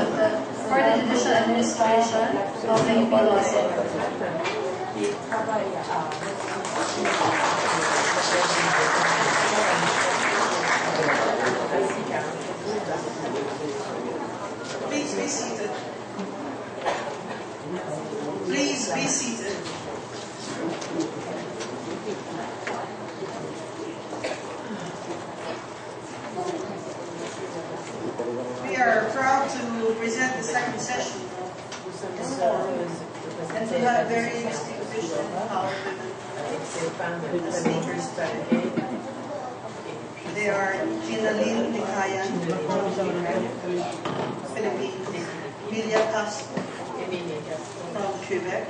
for the Judicial Administration of Philippine Law Center. Please be seated. Please be seated. We are proud to present the second session of this forum, and we have very distinguished and empowered women as speakers today. They are Gina Lynn Licayan from Philippines, Emilia Castro from Quebec,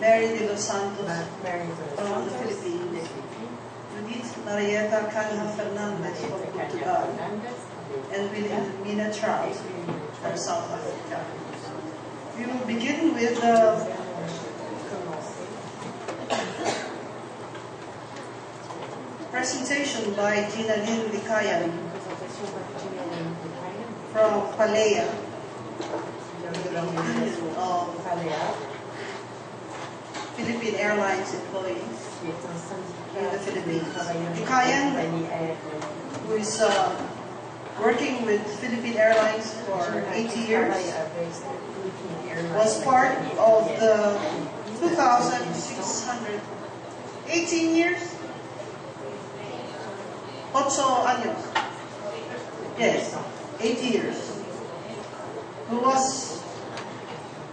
Mary de los Santos from the Philippines, Judith Marieta Canha Fernandez from Portugal, and Wilhelmina Charles from South Africa. We will begin with presentation by Gina Lynn Licayan from Palea, of Philippine Airlines employees in the Philippines. Licayan, who is working with Philippine Airlines for 80 years, was part of the 2,600, 18 years? 8 años. Yes, 80 years. Who was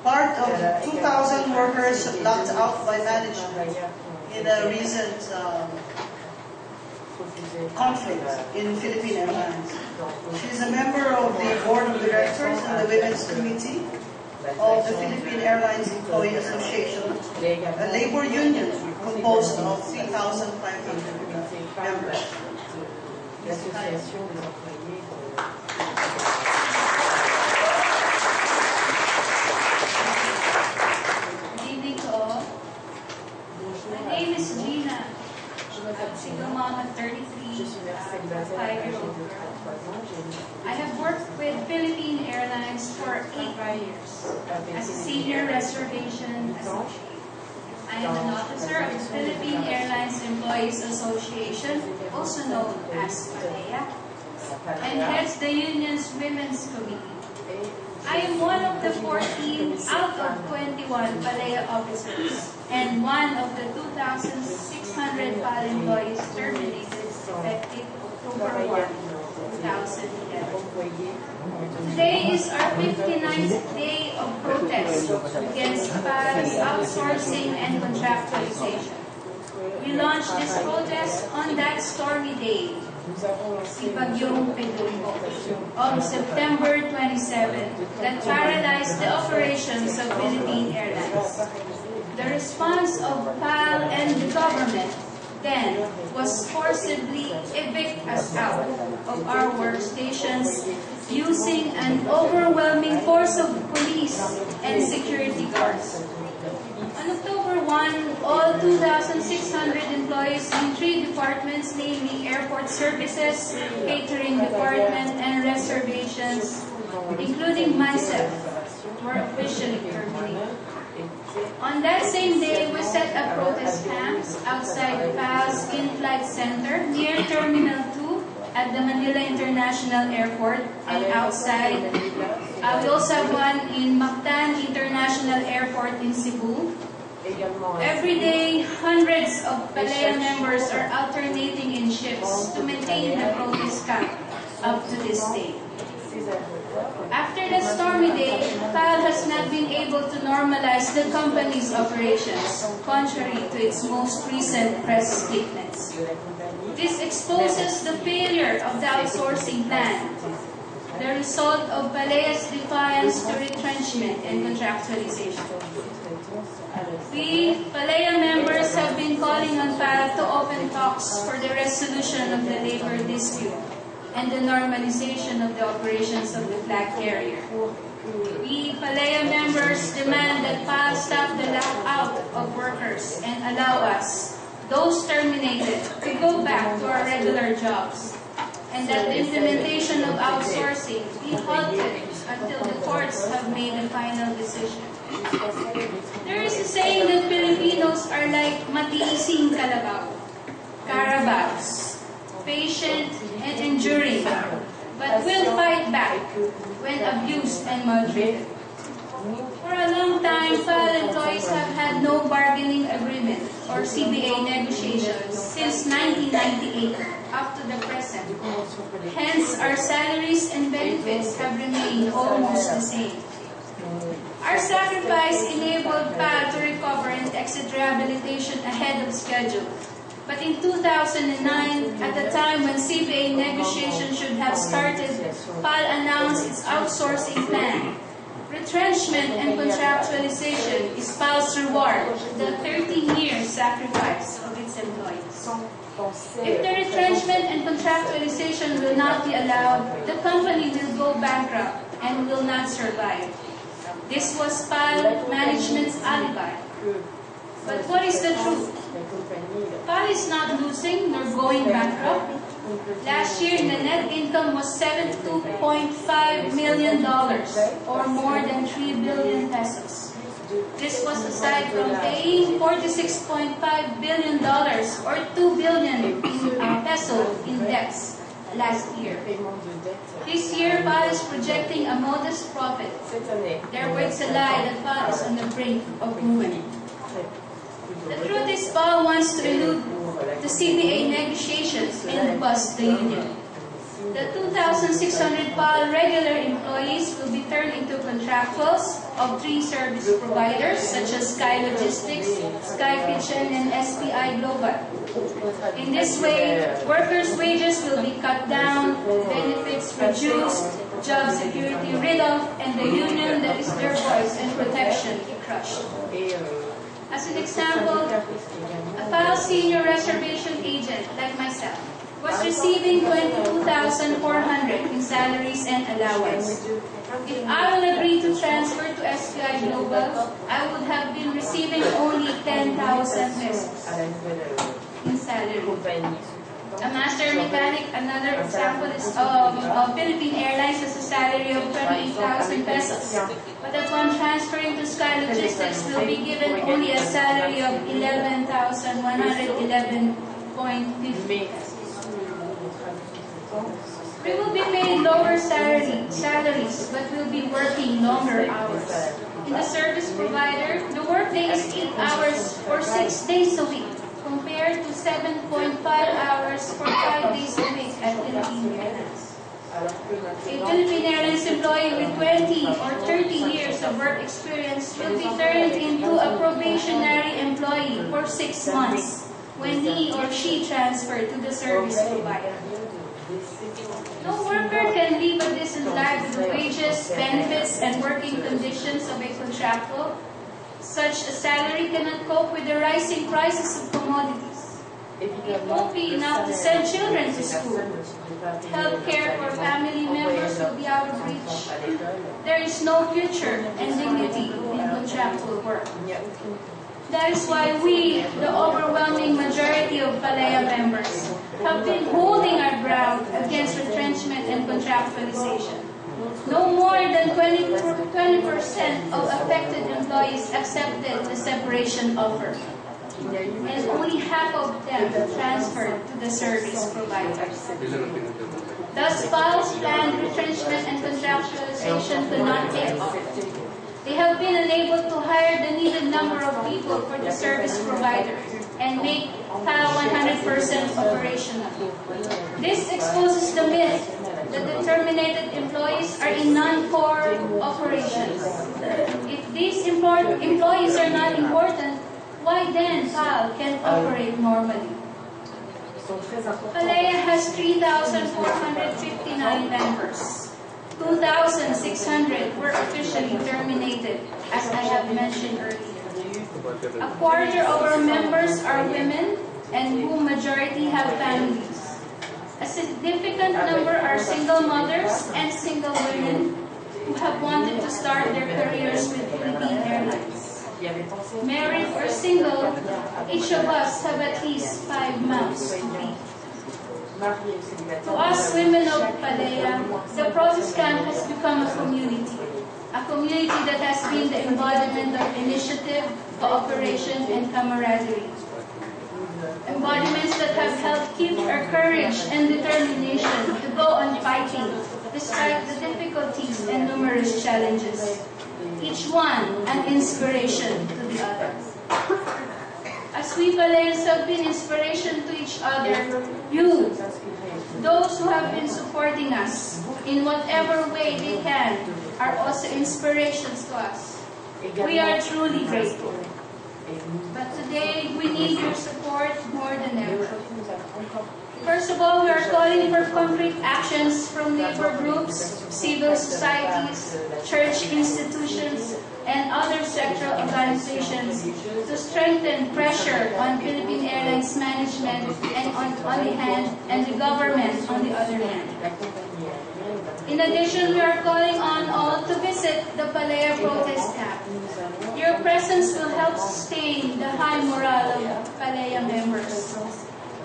part of 2,000 workers locked out by management in a recent conflict in Philippine Airlines. She is a member of the Board of Directors and the Women's Committee of the Philippine Airlines Employee Association, a labor union composed of 3,500 members. Good evening to all. My name is Gina. I'm a single mom of 33, a 5-year-old girl. I have worked with Philippine Airlines for 8 years as a senior reservation associate. I am an officer of the Philippine Airlines Employees Association, also known as Palea, and heads the union's Women's Committee. I am one of the 14 out of 21 Palea officers and one of the 2,600 PAL employees terminated effective October 1, 2011. Today is our 59th day of protest against PAL's outsourcing and contractualization. We launched this protest on that stormy day, si Bagyong Pedro, on September 27, that paralyzed the operations of Philippine Airlines. The response of PAL and the government then was forcibly evict us out of our workstations using an overwhelming force of police and security guards. On October 1, all 2,600 employees in 3 departments, namely Airport Services, Catering Department, and Reservations, including myself, were officially terminated. On that same day, we set up protest camps outside PAL's in-flight center near Terminal 2 at the Manila International Airport and outside. We also have one in Mactan International Airport in Cebu. Every day, hundreds of Palea members are alternating in shifts to maintain the protest camp up to this day. After the stormy day, PAL has not been able to normalize the company's operations, contrary to its most recent press statements. This exposes the failure of the outsourcing plan, the result of Palea's defiance to retrenchment and contractualization. We, Palea members, have been calling on PAL to open talks for the resolution of the labor dispute and the normalization of the operations of the flag carrier. We, Palea members, demand that PAL stop the lockout of workers and allow us, those terminated, to go back to our regular jobs, and that the implementation of outsourcing be halted until the courts have made the final decision. There is a saying that Filipinos are like matiising kalabaw, carabaos, patient and enduring, but will fight back when abused and maltreated. For a long time, PAL employees have had no bargaining agreement or CBA negotiations since 1998 up to the present. Hence, our salaries and benefits have remained almost the same. Our sacrifice enabled PAL to recover and exit rehabilitation ahead of schedule. But in 2009, at the time when CBA negotiations should have started, PAL announced its outsourcing plan. Retrenchment and contractualization is PAL's reward, the 13-year sacrifice of its employees. If the retrenchment and contractualization will not be allowed, the company will go bankrupt and will not survive. This was PAL management's alibi. But what is the truth? PAL is not losing nor going bankrupt. Last year, the net income was $72.5 million, or more than 3 billion pesos. This was aside from paying $46.5 billion, or 2 billion peso in debts last year. This year, PAL is projecting a modest profit. Their words a lie that PAL is on the brink of ruin. The truth is, PAL wants to elude the CBA negotiations and bust the union. The 2,600 PAL regular employees will be turned into contractuals of 3 service providers such as Sky Logistics, Sky Kitchen, and SPI Global. In this way, workers' wages will be cut down, benefits reduced, job security rid of, and the union that is their voice and protection be crushed. As an example, a PAL senior reservation agent like myself was receiving $22,400 in salaries and allowance. If I will agree to transfer to SPI Global, I would have been receiving only 10,000 pesos in salary. A master mechanic, another example is Philippine Airlines has a salary of 28,000 pesos. But upon transferring to Sky Logistics, will be given only a salary of 11,111.50. We will be paid lower salaries, but will be working longer hours. In the service provider, the workday is 8 hours or 6 days a week, compared to 7.5 hours for 5 days a week at Philippine Airlines. A Philippine Airlines employee with 20 or 30 years of work experience will be turned into a probationary employee for 6 months when he or she transferred to the service provider. No worker can live a decent life with the wages, benefits, and working conditions of a contractual. Such a salary cannot cope with the rising prices of commodities. It won't be enough to send children to school. Health care for family members will be out of reach. There is no future and dignity in contractual work. That is why we, the overwhelming majority of PALEA members, have been holding our ground against retrenchment and contractualization. No more than 20% of affected employees accepted the separation offer, and only half of them transferred to the service providers. Thus, PAL's planned retrenchment and contractualization could not take off. They have been unable to hire the needed number of people for the service provider and make PAL 100% operational. This exposes the myth that the terminated employees are in non-core operations. If these employees are not important, why then PAL can operate normally? PALEA has 3,459 members. 2,600 were officially terminated, as I have mentioned earlier. A quarter of our members are women, and whom majority have families. A significant number are single mothers and single women who have wanted to start their careers with Philippine Airlines. Married or single, each of us have at least 5 mouths to feed. To us women of Palea, the protest camp has become a community that has been the embodiment of initiative, cooperation, and camaraderie. Embodiments that have helped keep our courage and determination to go on fighting despite the difficulties and numerous challenges, each one an inspiration to the other. As we Paleans have been inspiration to each other, you, those who have been supporting us in whatever way they can, are also inspirations to us. We are truly grateful. But today, we need your support more than ever. First of all, we are calling for concrete actions from labor groups, civil societies, church institutions, and other sectoral organizations to strengthen pressure on Philippine Airlines management and on the hand, and the government on the other hand. In addition, we are calling on all to visit the Palea protest camp. Your presence will help sustain the high morale of Palea members.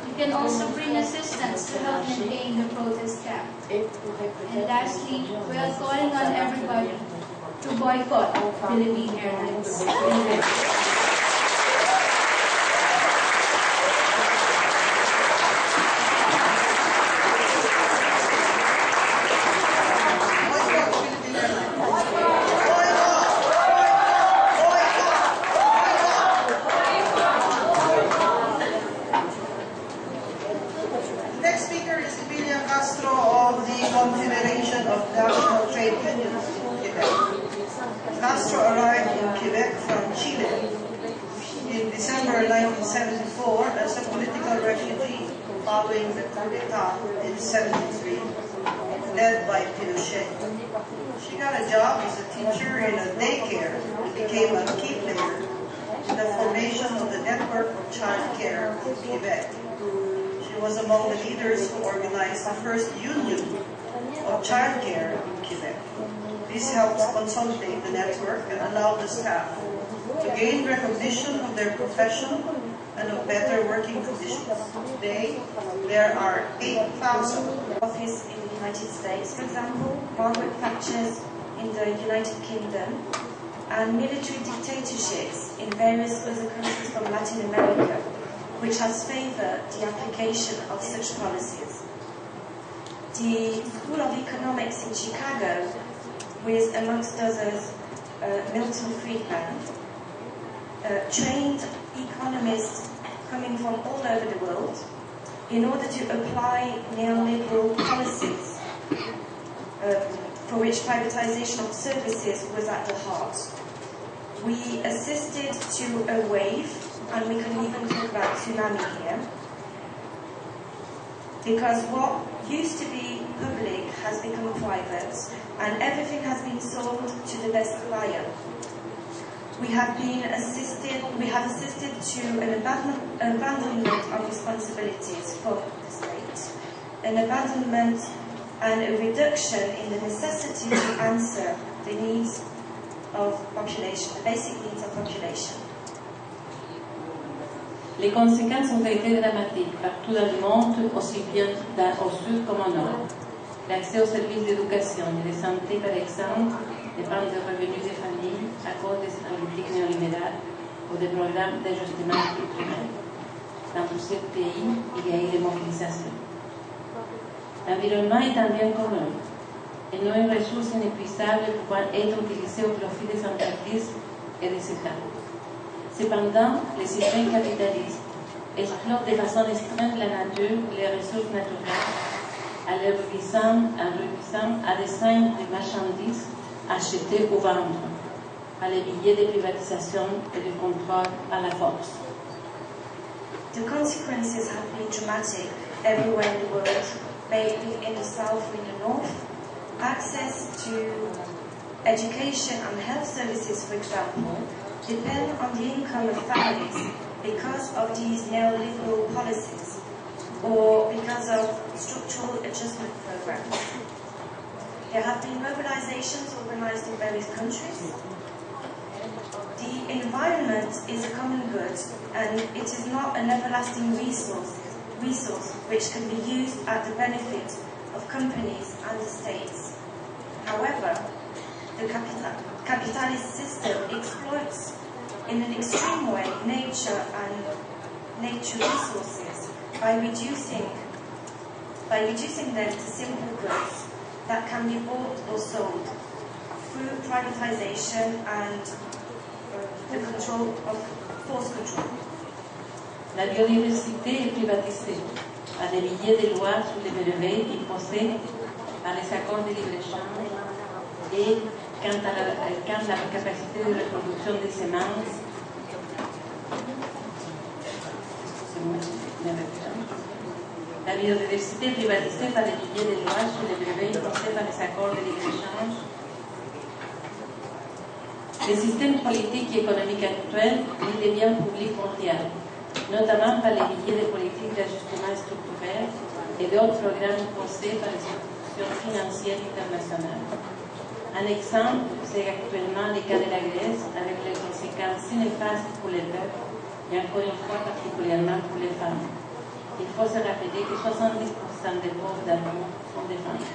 You can also bring assistance to help maintain the protest camp. And lastly, we are calling on everybody to boycott Philippine Airlines. Castro arrived in Quebec from Chile in December 1974 as a political refugee following the coup d'etat in 1973, led by Pinochet. She got a job as a teacher in a daycare and became a key player in the formation of the network of child care in Quebec. She was among the leaders who organized the first union of child care in Quebec. This helps consolidate the network and allow the staff to gain recognition of their profession and of better working conditions. Today, there are 8,000 office in the United States, for example, Margaret Thatcher's in the United Kingdom, and military dictatorships in various other countries from Latin America, which has favored the application of such policies. The School of Economics in Chicago, with, amongst others, Milton Friedman, trained economists coming from all over the world in order to apply neoliberal policies for which privatization of services was at the heart. We assisted to a wave, and we can even talk about tsunami here, because what used to be public has become private, and everything has been sold to the best buyer. We have assisted to an abandonment of responsibilities for the state, an abandonment and a reduction in the necessity to answer the needs of population, the basic needs of population. Les conséquences ont été dramatiques partout dans le monde, aussi bien au sud comme au nord. L'accès aux services d'éducation et de santé, par exemple, dépend des revenus des familles à cause des politiques néolibérales ou des programmes d'ajustement structurel. Dans plusieurs pays, il y a eu des mobilisations. L'environnement est un bien commun et non une ressource inépuisable pouvant être utilisée au profit des entreprises et des États. Cependant, les systèmes capitalistes exploitent de façon extrême la nature, les ressources naturelles, en réduisant à dessein des marchandises achetées ou vendues, à les billets de privatisation et de contrôle à la force. The consequences have been dramatic everywhere in the world, maybe in the south or in the north. Access to education and health services, for example, depend on the income of families because of these neoliberal policies or because of structural adjustment programs. There have been mobilizations organized in various countries. The environment is a common good and it is not an everlasting resource. resource which can be used at the benefit of companies and the states. However, the capitalist system exploits in an extreme way nature and nature resources by reducing them to simple goods that can be bought or sold through privatization and the control of force control. La biodiversité est privatisée par des milliers de lois sur les brevets imposés par les accords de libre-échange et quant à la capacité de reproduction des semences, la biodiversité est privatisée par des milliers de lois sur les brevets imposés par les accords de libre-échange. Le système politique et économique actuel lie les biens publics mondiaux, notamment par les milliers de politiques d'ajustement structurel et d'autres programmes imposés par les institutions financières internationales. Un exemple, c'est actuellement le cas de la Grèce, avec les conséquences si néfastes pour les peuples et encore une fois particulièrement pour les femmes. Il faut se rappeler que 70% des pauvres dans le monde sont des femmes.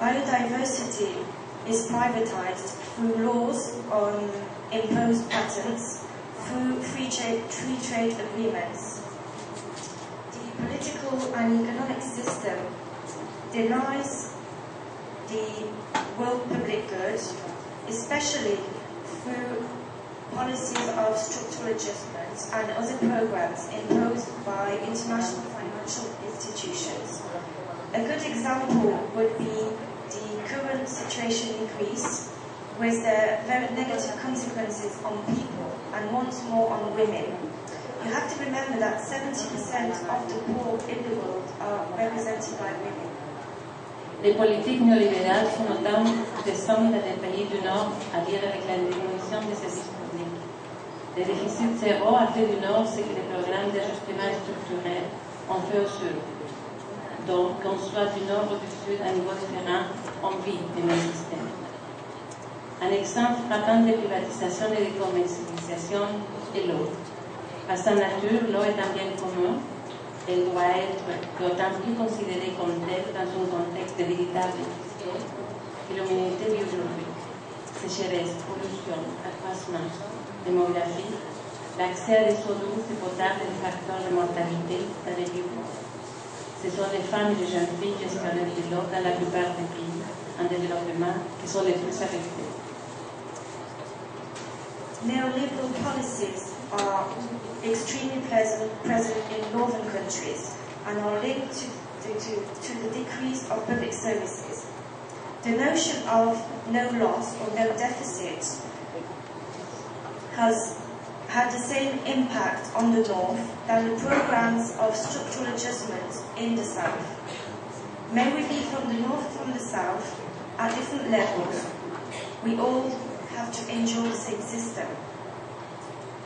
Biodiversity is privatized through laws on imposed patents, through free trade agreements. The political and economic system denies the world public good, especially through policies of structural adjustments and other programs imposed by international financial institutions. A good example would be the current situation in Greece, with the very negative consequences on people and once more on women. You have to remember that 70% of the poor in the world are represented by women. Les politiques néolibérales sont autant descendent dans les pays du Nord à dire avec la diminution des services publics. Le déficit zéro a fait du Nord ce que les programmes d'ajustement structurel ont fait au Sud. Donc, qu'on soit du Nord ou du Sud à niveau différent, on vit le même système. Un exemple frappant de privatisation et de commercialisation est l'eau. Par sa nature, l'eau est un bien commun. Elle doit être d'autant plus considérée comme telle dans un contexte de véritable crise que l'humanité vit aujourd'hui. Sécheresse, pollution, accroissement, démographie, l'accès à des eaux douces et potables est un facteur de mortalité dans les lieux pauvres. Ce sont les femmes et les jeunes filles gestionnaires de l'eau dans la plupart des pays en développement qui sont les plus affectés. Neoliberal policies are extremely present in northern countries and are linked to the decrease of public services. The notion of no loss or no deficit has had the same impact on the north than the programs of structural adjustment in the south. May we be from the north or from the south, at different levels, we all have to enjoy the same system.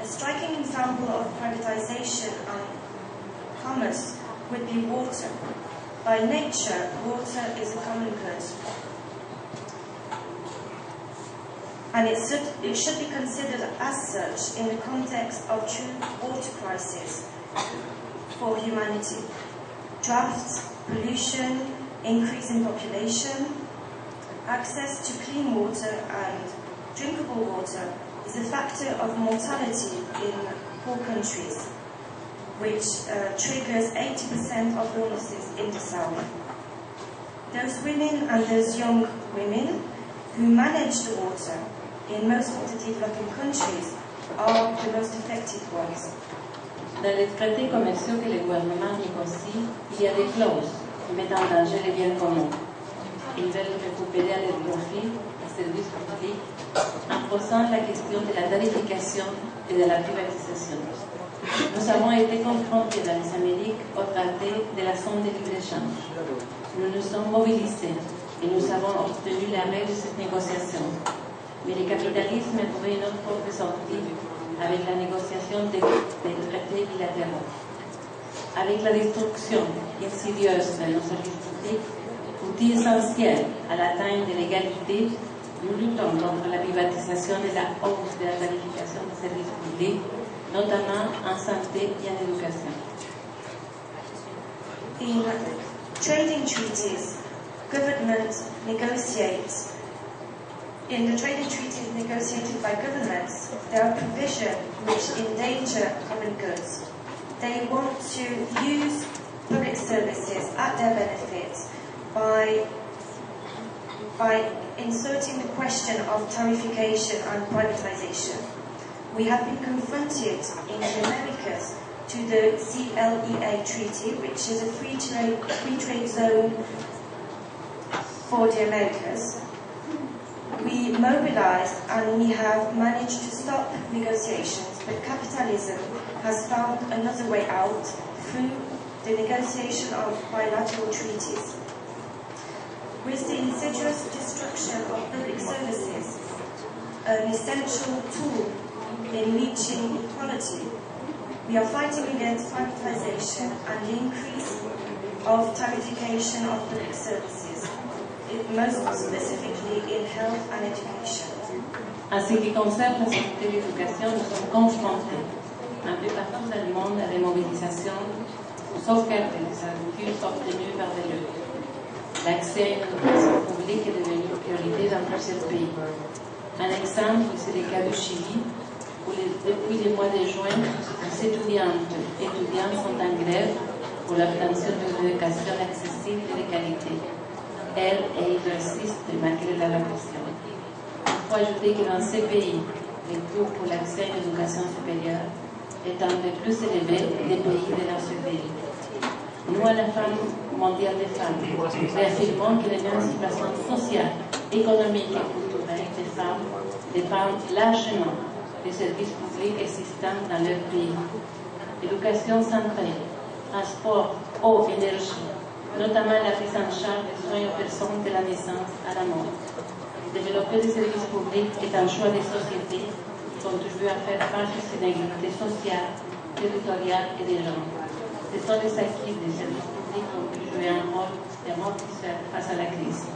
A striking example of privatization and commerce would be water. By nature, water is a common good. And it should be considered as such in the context of true water crisis for humanity. Drought, pollution, increase in population, access to clean water and drinkable water is a factor of mortality in poor countries, which triggers 80% of illnesses in the south. Those women and those young women who manage the water in most of the developing countries are the most affected ones. Dans les traités commerciaux que le gouvernement négocie, il y a des clauses qui mettent en danger les biens communs. Ils veulent récupérer à leur profit les services publics en posant la question de la tarification et de la privatisation. Nous avons été confrontés dans les Amériques au traité de la zone de libre-échange. Nous nous sommes mobilisés et nous avons obtenu l'arrêt de cette négociation. Mais le capitalisme a trouvé une autre porte de sortie avec la négociation des traités bilatéraux. Avec la destruction insidieuse de nos services publics, outil essentiel à l'atteinte de l'égalité, nous luttons contre la privatisation et la hausse de la tarification des services publics notamment en santé et en éducation. In trading treaties, governments negotiate. In the trading treaties negotiated by governments, there are provisions which endanger common goods. They want to use public services at their benefit by inserting the question of tarification and privatization. We have been confronted in the Americas to the CLEA Treaty, which is a free trade zone for the Americas. We mobilized and we have managed to stop negotiations, but capitalism has found another way out through the negotiation of bilateral treaties. With the insidious destruction of public services, an essential tool in reaching equality, we are fighting against privatization and the increase of tarification of public services, most specifically in health and education. En ce qui concerne la santé et l'éducation, nous sommes confrontés un peu partout dans le monde à des mobilisations pour sauvegarder les services obtenus par des luttes. L'accès à une éducation publique est devenu une priorité dans plusieurs pays. Un exemple, c'est le cas du Chili, où depuis le mois de juin, les étudiantes et étudiants sont en grève pour l'obtention d'une éducation accessible et de qualité. Elles et ils insistent malgré la répression. Il faut ajouter que dans ces pays, les coûts pour l'accès à l'éducation supérieure est un des plus élevés des pays de l'OCDE. Nous, à la Femme mondiale des femmes, réaffirmons que l'émancipation sociale, économique et culturelle des femmes dépendent largement des services publics existants dans leur pays. Éducation, santé, transport, eau, énergie, notamment la prise en charge des soins aux personnes de la naissance à la mort. Développer des services publics est un choix des sociétés qui contribuent à faire face aux inégalités sociales, territoriales et des genres. Ce sont les acquis des services publics qui ont pu jouer un rôle d'amortisseur face à la crise.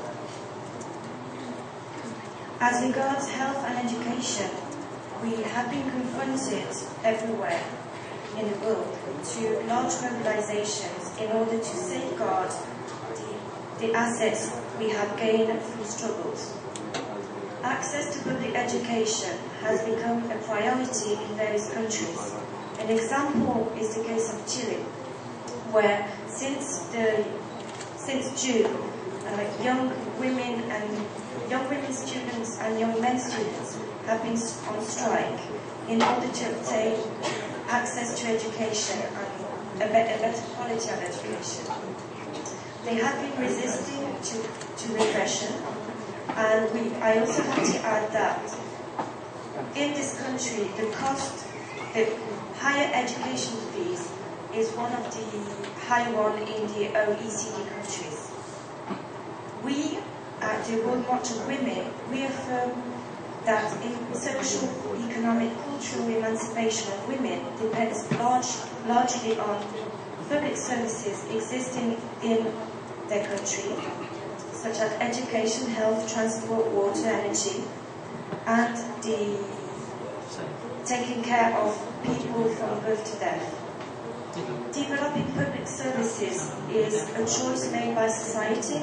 As regards health and education, we have been confronted everywhere in the world to large mobilizations in order to safeguard the assets we have gained through struggles. Access to public education has become a priority in various countries. An example is the case of Chile, where since June, young women students and young men students have been on strike in order to obtain access to education and a better quality of education. They have been resisting to repression, and I also have to add that in this country the higher education fees is one of the high one in the OECD countries. We at the World March of Women reaffirm that in social, economic, cultural emancipation of women depends largely on public services existing in their country, such as education, health, transport, water, energy, and the taking care of people from birth to death. Developing public services is a choice made by society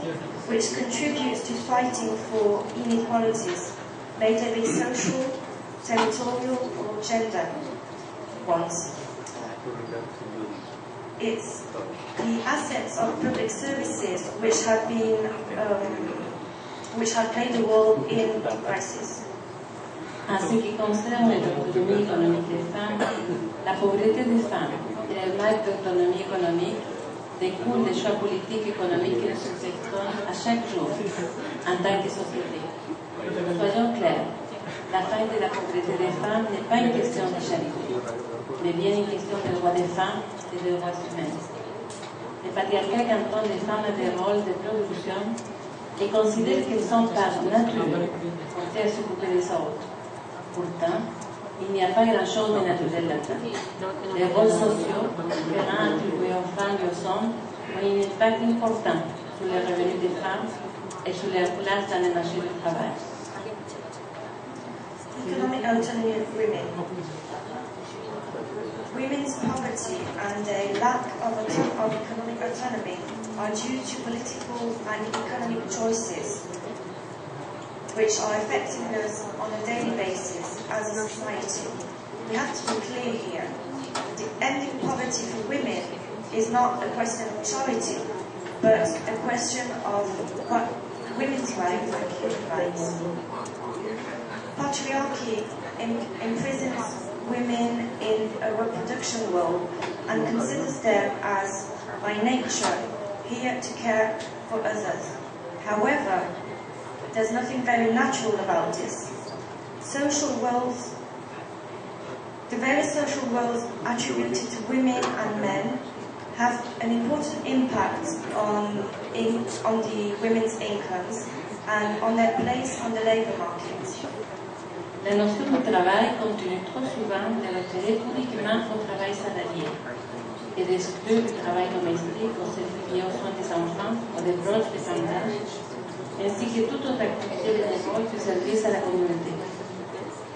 which contributes to fighting for inequalities, may they be social, territorial or gender ones. It's the assets of public services which have played a role in the crisis. En ce qui concerne l'autonomie économique des femmes, la pauvreté des femmes et le manque d'autonomie économique découlent des choix politiques et économiques que nous effectuons à chaque jour en tant que société. Soyons clairs, la fin de la pauvreté des femmes n'est pas une question de charité, mais bien une question des droits des femmes et des droits humains. Le patriarcat cantonne les femmes à des rôles de production et considère qu'elles sont par nature portées à s'occuper des autres. Pourtant, il n'y a pas grand-chose de naturel là-dedans. Les rôles sociaux différents attribués aux femmes et aux hommes ont un impact important sur les revenus des femmes et sur leur place dans le marché du travail. Economic autonomy of women. women's poverty and a lack of economic autonomy are due to political and economic choices which are affecting us on a daily basis as a society. We have to be clear here. The ending poverty for women is not a question of charity, but a question of women's rights and human rights. Patriarchy imprisons women in a reproduction role and considers them as, by nature, here to care for others. However, there's nothing very natural about this. The various social roles attributed to women and men have an important impact on the women's incomes and on their place on the labour market. La notion de travail continue trop souvent de référer uniquement au travail salarié et d'exclure le travail domestique, aux services liés aux soins des enfants, aux des proches dépendants, ainsi que toute autre activité bénévole de service à la communauté.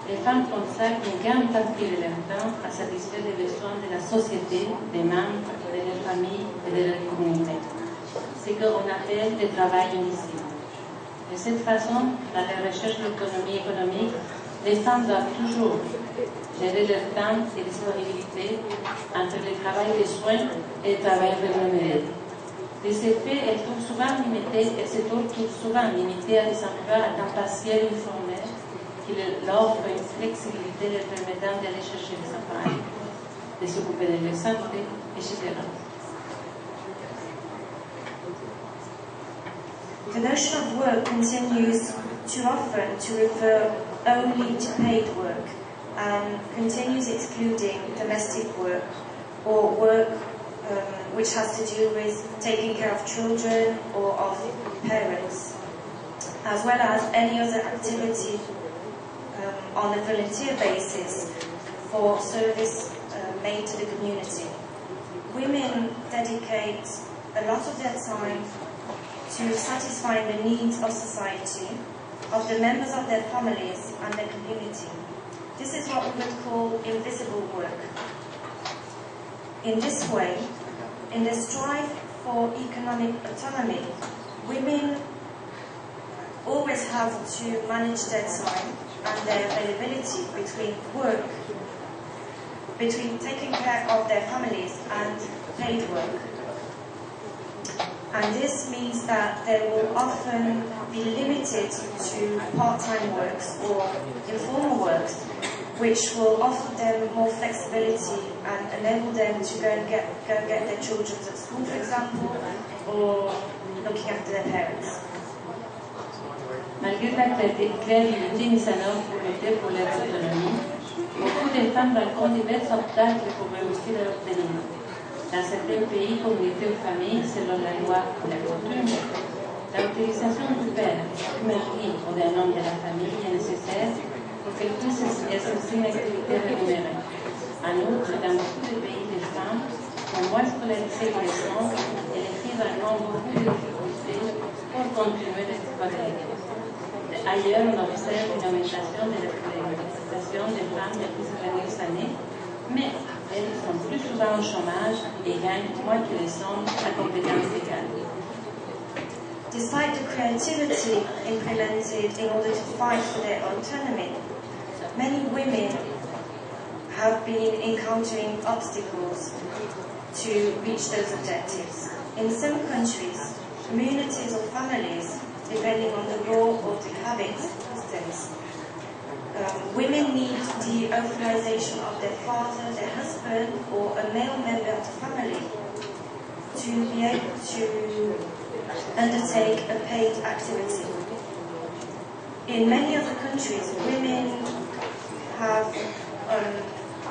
Les femmes consacrent une grande partie de leur temps à satisfaire les besoins de la société, des membres, de leur famille et de leur communauté. C'est ce qu'on appelle le travail invisible. De cette façon, dans la recherche de l'autonomie économique, les femmes doivent toujours gérer leur temps et disponibilité entre le travail de soins et le travail rémunéré. De ce fait, elles se trouvent souvent limitées à des emplois à temps partiel ou informel qui leur offrent une flexibilité leur permettant d'aller chercher des enfants, de s'occuper de leur santé, etc. The notion of work continues too often to refer only to paid work and continues excluding domestic work or work which has to do with taking care of children or of parents, as well as any other activity on a volunteer basis for service made to the community. Women dedicate a lot of their time to satisfying the needs of society, of the members of their families and their community. This is what we would call invisible work. In this way, in the strive for economic autonomy, women always have to manage their time and their availability between work, between taking care of their families and paid work. And this means that they will often be limited to part-time works or informal works, which will offer them more flexibility and enable them to go and get their children at school, for example, or looking after their parents. Malgré la créativité mise en œuvre pour lutter pour leur autonomie, beaucoup de femmes rencontrent divers obstacles pour réussir à l'obtenir. Dans certains pays, communautés ou familles, selon la loi ou la coutume, l'utilisation du père, du mari ou d'un homme de la famille est nécessaire pour qu'elle puisse exercer une activité rémunérée. En outre, dans beaucoup de pays, les femmes sont moins scolarisées que les hommes et les filles rencontrent beaucoup de difficultés pour continuer d'exploiter. Ailleurs, on observe une augmentation de la scolarisation des femmes depuis ces dernières années, mais elles sont plus souvent au chômage et gagnent moins que les hommes à compétences égales. Despite the creativity implemented in order to fight for their autonomy, many women have been encountering obstacles to reach those objectives. In some countries, communities or families, depending on the law or the habit systems, women need the authorization of their father, their husband, or a male member of the family to be able to undertake a paid activity. In many other countries, women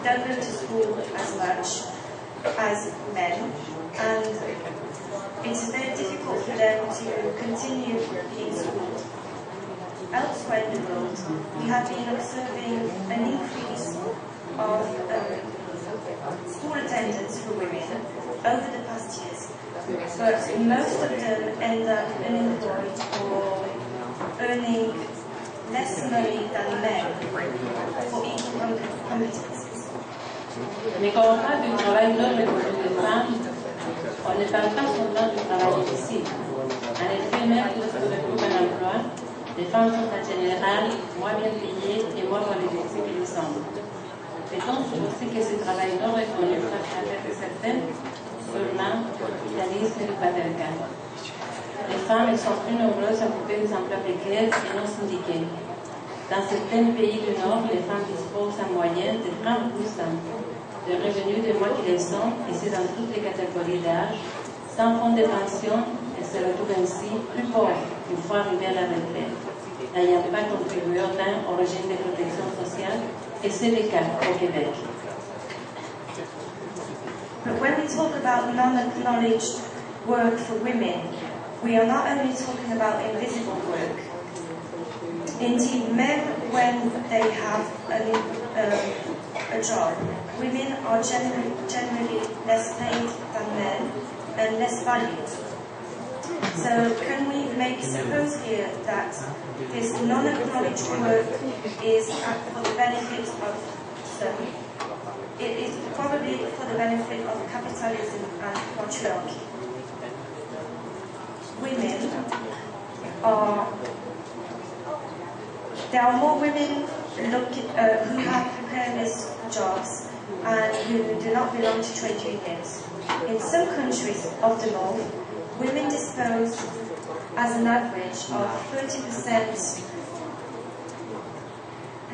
don't go to school as much as men, and it's very difficult for them to continue being schooled. Elsewhere in the world, we have been observing an increase of school attendance for women over the past years, but most of them end up unemployed or earning less money than men for equal competencies. Mais quand on parle du travail non reconnu des femmes, on ne parle pas seulement du travail difficile. En effet, même lorsque se trouve un emploi, les femmes sont en général moins bien payées et moins valorisées que les hommes. Peut-on supposer que ce travail non reconnu soit avec certaines sûrement l'idéalisme du patriarcat? Les femmes sont plus nombreuses à occuper des emplois précaires et non syndiqués. Dans certains pays du Nord, les femmes disposent en moyenne de 30% de revenus de moins que les hommes, et c'est dans toutes les catégories d'âge, sans fonds de pension, elles se retrouvent ainsi plus pauvres une fois arrivées à la retraite, n'ayant pas contribué autant au régime de protection sociale, et c'est le cas au Québec. But when we talk about non-acknowledged work for women, we are not only talking about invisible work. Indeed, men, when they have a job, women are generally less paid than men and less valued. So can we suppose here that this non-acknowledged work is for the benefit of some? It is probably for the benefit of capitalism and patriarchy. Women there are more women who have precarious jobs and who do not belong to trade unions. In some countries of the North, women dispose, as an average, of 30%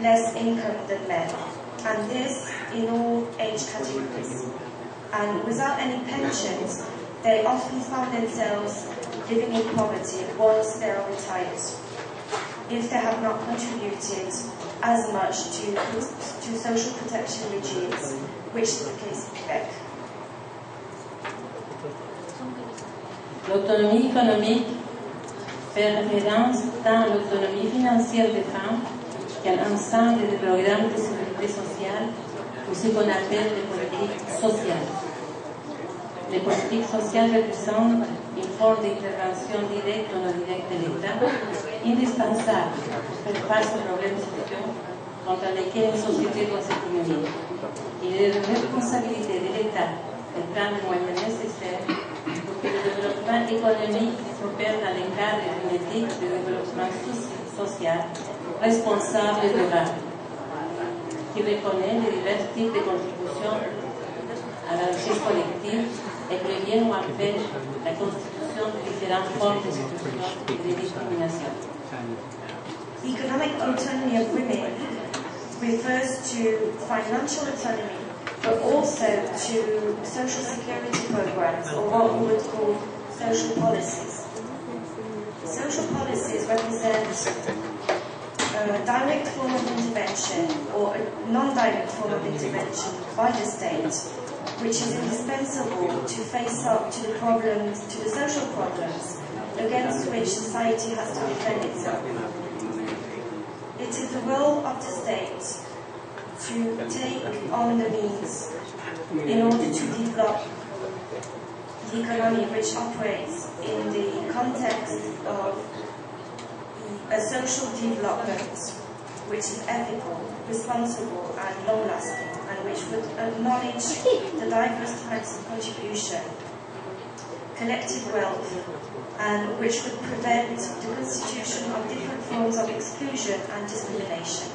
less income than men, and this in all age categories. And without any pensions, they often find themselves living in poverty once they are retired, if they have not contributed as much to social protection regimes, which is the case in Quebec. L'autonomie économique fait référence tant à l'autonomie financière des femmes qu'à l'ensemble des programmes de sécurité sociale ou ce qu'on appelle les politiques sociales. Les politiques sociales représentent une forme d'intervention directe ou non directe de l'État, indispensable pour faire face aux problèmes sociaux contre lesquels une société doit se prémunir. Il est de la responsabilité de l'État de prendre les moyens nécessaires pour que le développement économique s'opère dans le cadre d'une éthique de développement social responsable et durable, qui reconnaît les divers types de contributions à la richesse collective et prévient ou empêche la constitution de différentes formes d'exclusion et de discrimination. Economic autonomy of women refers to financial autonomy, but also to social security programs, or what we would call social policies. Social policies represent a direct form of intervention or a non-direct form of intervention by the state, which is indispensable to face up to the problems, to the social problems against which society has to defend itself. It is the role of the state to take on the means in order to develop the economy which operates in the context of a social development which is ethical, responsible and long-lasting, and which would acknowledge the diverse types of contribution, collective wealth, and which would prevent the constitution of different forms of exclusion and discrimination.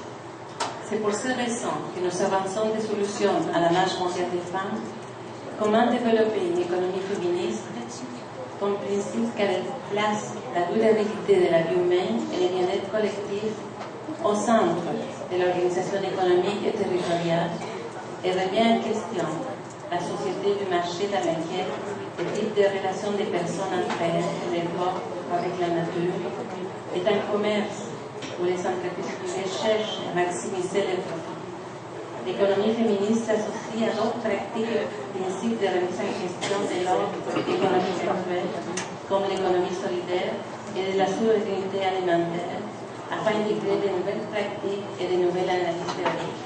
C'est pour ces raisons que nous avançons des solutions à la marche mondiale des femmes. Comment développer une économie féministe comme principe qu'elle place la durabilité de la vie humaine et le bien-être collectif au centre de l'organisation économique et territoriale et remet en question la société du marché dans laquelle le type de relation des personnes entre elles et les corps avec la nature est un commerce où les entreprises privées cherchent à maximiser les profits. L'économie féministe s'associe à d'autres pratiques et principes de remise en question de l'ordre économique actuel, comme l'économie solidaire et de la souveraineté alimentaire, afin de créer de nouvelles pratiques et de nouvelles analyses théoriques.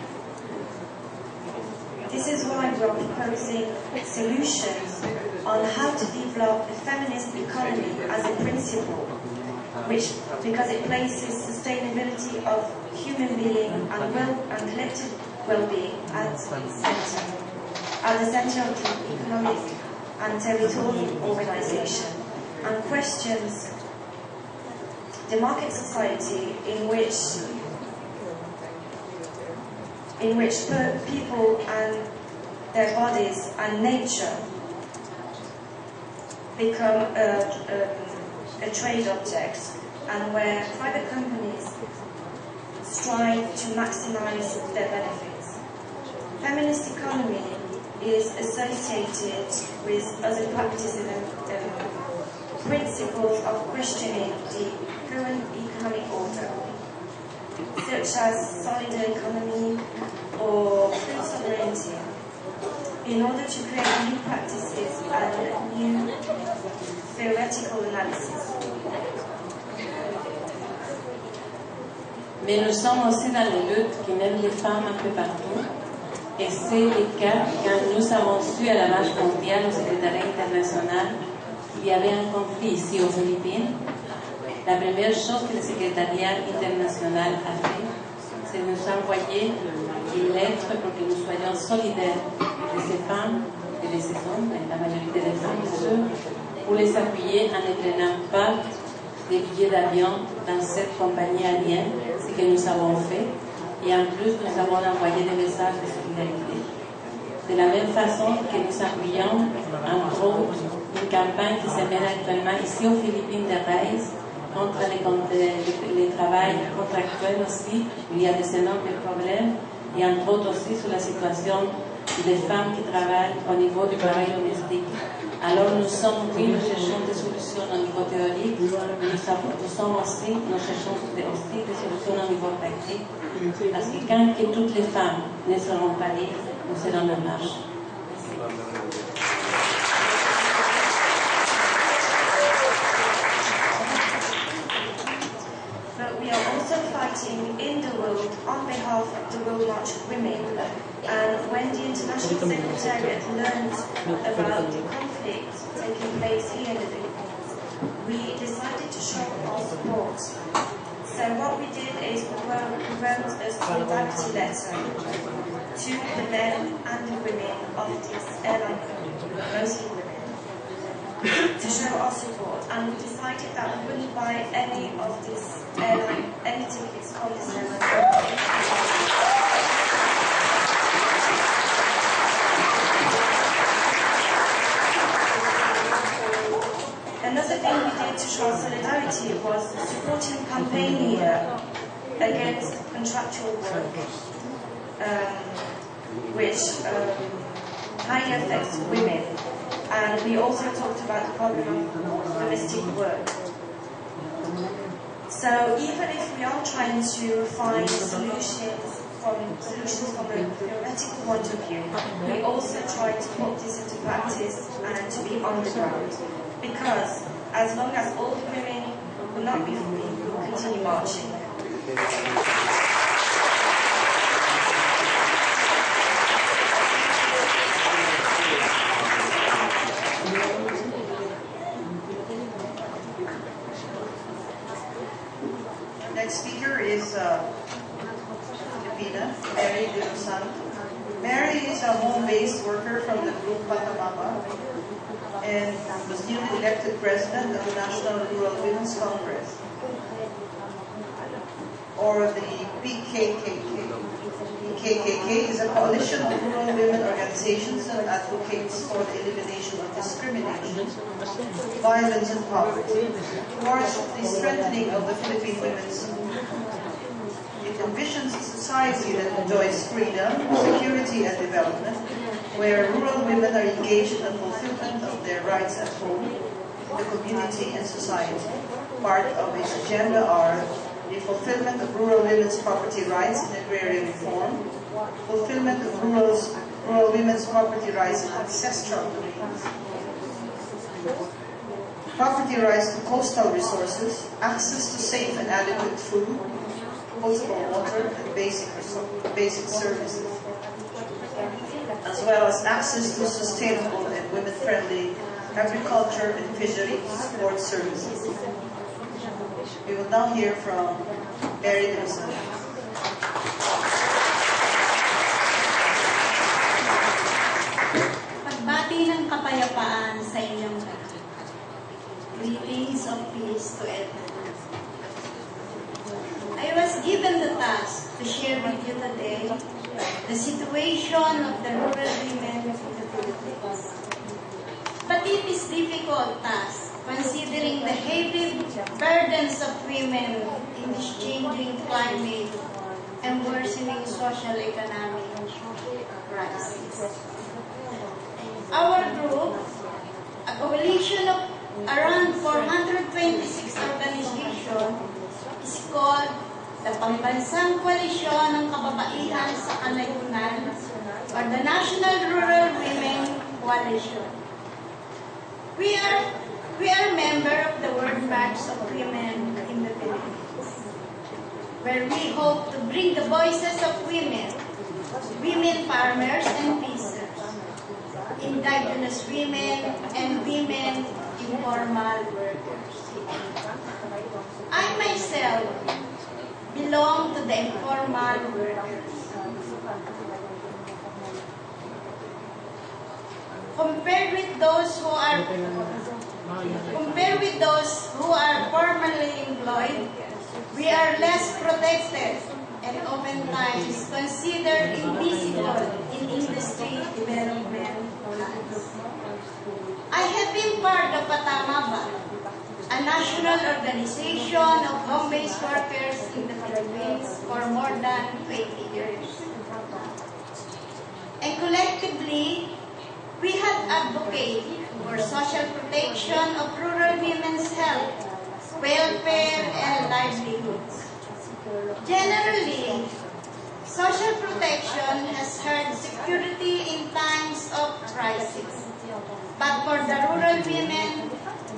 This is why we are proposing solutions on how to develop a feminist economy as a principle, because it places sustainability of human being and collective well-being at the center of the economic and territorial organization, and questions the market society in which people and their bodies and nature become a trade object, and where private companies strive to maximize their benefits. Feminist economy is associated with other practices and principles of questioning the current economic order, such as solidarity economy or food sovereignty, in order to create new practices and new theoretical analysis. Mais nous sommes aussi dans les luttes qui mènent les femmes un peu partout. Et c'est le cas quand nous avons su à la marche mondiale au secrétariat international qu'il y avait un conflit ici aux Philippines. La première chose que le secrétariat international a fait, c'est nous envoyer une lettre pour que nous soyons solidaires de ces femmes et de ces hommes, et la majorité des femmes bien sûr, pour les appuyer en ne prenant pas des billets d'avion dans cette compagnie aérienne, ce que nous avons fait, et en plus nous avons envoyé des messages de solidarité. De la même façon que nous appuyons, entre autres, une campagne qui se mène actuellement ici aux Philippines de RAIS contre les travail contractuels aussi, il y a des énormes problèmes, et entre autres aussi sur la situation des femmes qui travaillent au niveau du travail domestique. Alors nous cherchons des solutions au niveau théorique, nous cherchons aussi des solutions au niveau pratique, parce que quand que toutes les femmes ne seront pas libres, nous serons en marche. But we are also fighting in the world on behalf of the World March of Women. And when the International Secretariat learned about the conflict taking place here in the Philippines, we decided to show our support. So what we did is we wrote a solidarity letter to the men and the women of this airline company, mostly women, to show our support. And we decided that we wouldn't buy any of this airline, any tickets from this airline company. Another thing we did to show solidarity was supporting a campaign here against contractual work, which highly affects women. And we also talked about the problem of domestic work. So even if we are trying to find solutions from a theoretical point of view, we also try to put this into practice and to be on the ground. Because as long as all the women will not be free, we will continue marching. Next speaker is Filipina, Mary de los Santos. Mary is a home-based worker from the group Patamama and was newly elected president of the National Rural Women's Congress, or the PKKK. PKKK is a coalition of rural women organizations that advocates for the elimination of discrimination, violence and poverty, towards the strengthening of the Philippine women's movement. It envisions a society that enjoys freedom, security and development, where rural women are engaged in the fulfillment of their rights at home, the community and society. Part of its agenda are the fulfillment of rural women's property rights in agrarian reform, fulfillment of rural women's property rights in ancestral domains, property rights to coastal resources, access to safe and adequate food, potable water and basic services, as well as access to sustainable and women-friendly agriculture and fishery support services. We will now hear from Mary de los Santos. Bumabati ng kapayapaan sa inyong lahat. Greetings of peace to everyone. I was given the task to share with you today the situation of the rural women in the Philippines. But it is difficult task considering the heavy burdens of women in this changing climate and worsening social economic crisis. Our group, a coalition of around 426 organizations, is called the Pambansang Koalisyon ng Kababaihan sa Kanayunan, or the National Rural Women Coalition. We are member of the World March of Women in the Philippines, where we hope to bring the voices of women farmers and fishers, indigenous women, and women informal workers. I myself belong to the informal workers. Compared with those who are formally employed, we are less protected and oftentimes considered invisible in industry development plans. I have been part of Patamaba, a national organization of home-based workers in the Philippines for more than 20 years. And collectively, we have advocated for social protection of rural women's health, welfare, and livelihoods. Generally, social protection has held security in times of crisis. But for the rural women,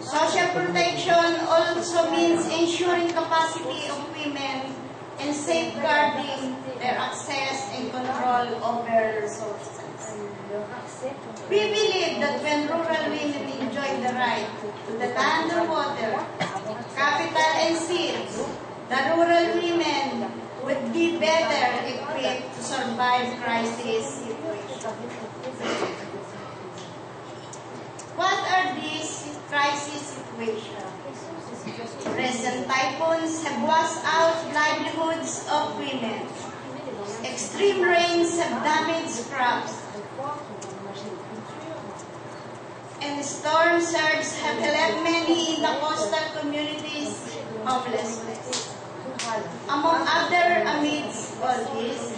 social protection also means ensuring capacity of women and safeguarding their access and control over resources. We believe that when rural women enjoy the right to the land or water, capital and seeds, the rural women would be better equipped to survive crisis situations. What are these crisis situations? Recent typhoons have washed out livelihoods of women. Extreme rains have damaged crops. And storm surges have left many in the coastal communities homelessness. Among other, amidst all this,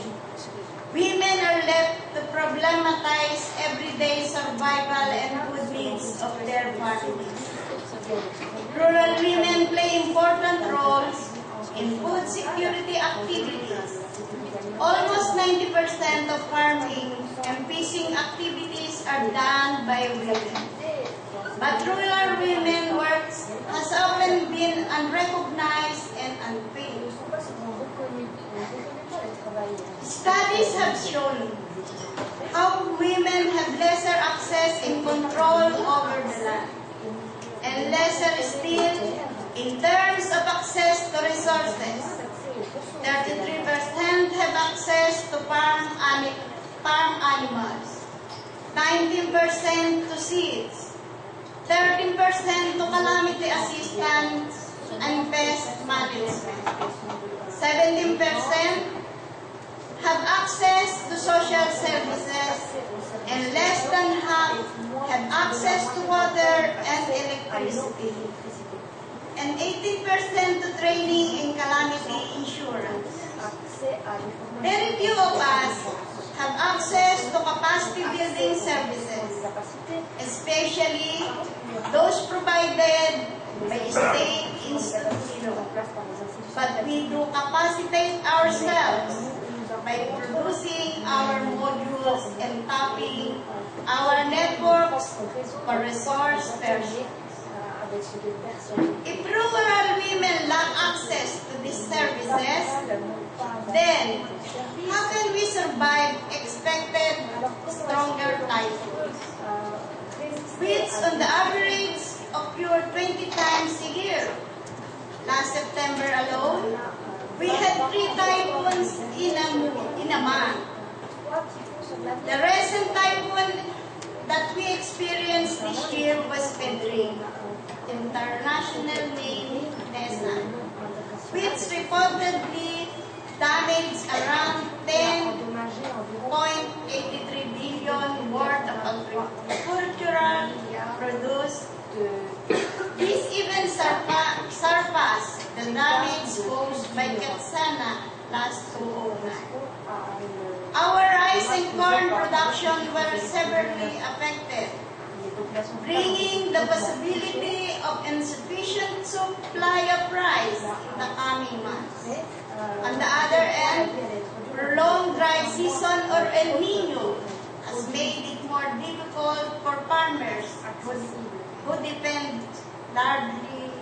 women are left to problematize everyday survival and food needs of their families. Rural women play important roles in food security activities. Almost 90% of farming and fishing activities are done by women. But rural women work has often been unrecognized and unpaid. Studies have shown how women have lesser access and control over the land, and lesser still in terms of access to resources. 33% have access to farm animals, 19% to seeds, 13% to calamity assistance and pest management, 17% have access to social services, and less than half have access to water and electricity, and 18% to training in calamity insurance. Very few of us have access to capacity building services, especially those provided by state institutions. But we do capacitate ourselves by producing our modules and tapping our networks for resource persons. If rural women lack access to these services, then how can we survive expected stronger typhoons, which on the average occur 20 times a year? Last September alone, we had 3 typhoons in a month. The recent typhoon that we experienced this year was Pedring, international name NESA, which reportedly damaged around 10.83 billion worth of agricultural produce. This even surpassed the damage caused by Katsana last 2009. Our rice and corn production were severely affected, bringing the possibility of insufficient supply of rice in the coming months. On the other end, prolonged dry season or El Nino has made it more difficult for farmers who depend largely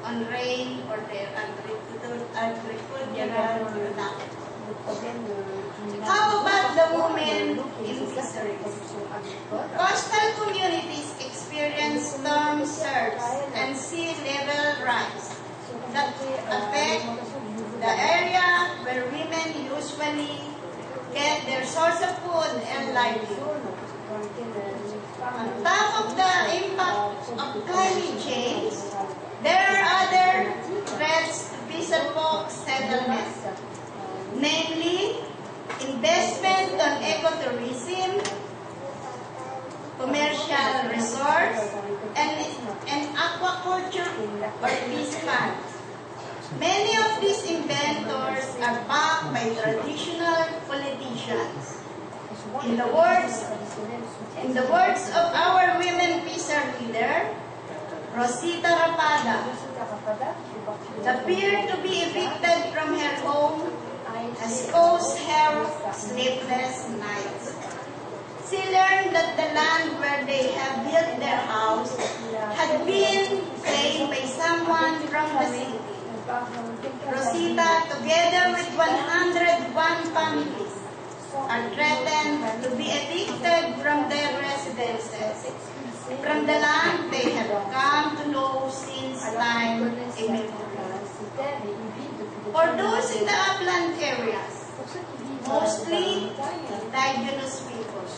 on rain for their agricultural production. How about the women in fisheries? Coastal communities experience storm surge and sea level rise that affect the area where women usually get their source of food and livelihood. On top of the impact of climate change, there are other threats to fisherfolk settlement, namely investment on ecotourism, commercial resorts, and aquaculture or fish funds. Many of these inventors are backed by traditional politicians. In the words of our women fisher leader, Rosita Rapada, appeared to be evicted from her home has caused her sleepless nights. She learned that the land where they have built their house had been claimed by someone from the city. Rosita, together with 101 families, are threatened to be evicted from their residences, from the land they have come to know since time immemorial. For those in the upland areas, mostly indigenous peoples,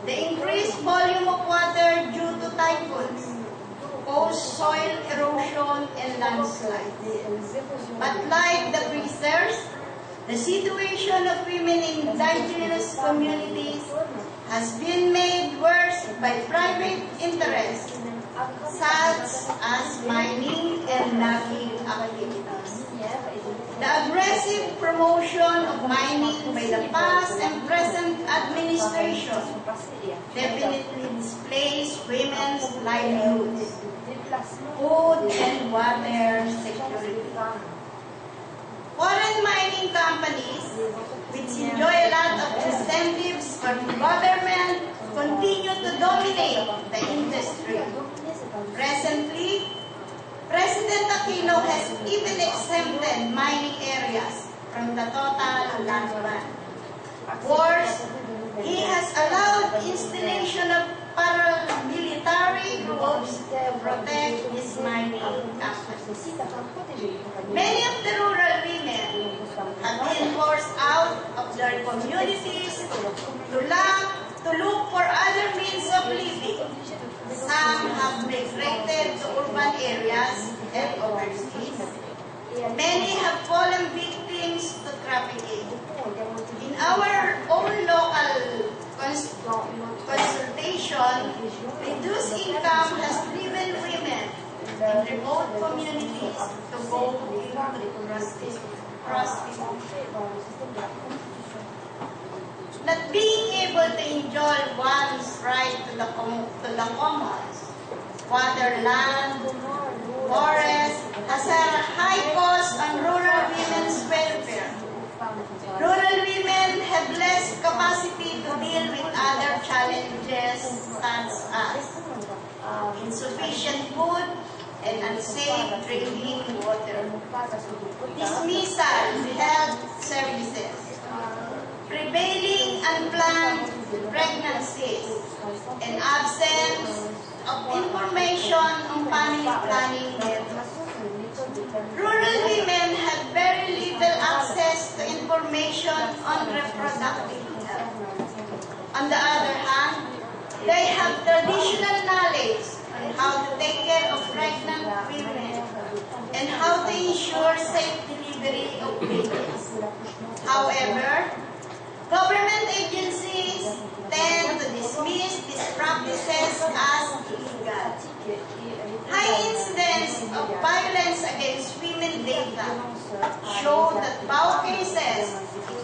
the increased volume of water due to typhoons cause soil erosion and landslides. But like the freezers, the situation of women in indigenous communities has been made worse by private interests, such as mining and logging activities. The aggressive promotion of mining by the past and present administration definitely displays women's livelihoods, food and water security. Foreign mining companies, which enjoy a lot of incentives from the government, continue to dominate the industry. Presently, President Aquino has even exempted mining areas from the total land ban. Worse, he has allowed installation of paramilitary groups to protect his mining companies. Many of the rural women have been forced out of their communities to look for other means of living. Some have migrated to urban areas and overseas. Many have fallen victims to trafficking. In our own local consultation, reduced income has driven women in remote communities to go into prostitution. Not being able to enjoy one's right to the commons, water, land, forest, has a high cost on rural women's welfare. Rural women have less capacity to deal with other challenges such as insufficient food and unsafe drinking water, dismissal health services, prevailing unplanned pregnancies, and absence of information on family planning methods. Rural women have very little access to information on reproductive health. On the other hand, They have traditional knowledge on how to take care of pregnant women and how to ensure safe delivery of babies. However, government agencies tend to dismiss these practices as illegal. High incidence of violence against women data show that BAO cases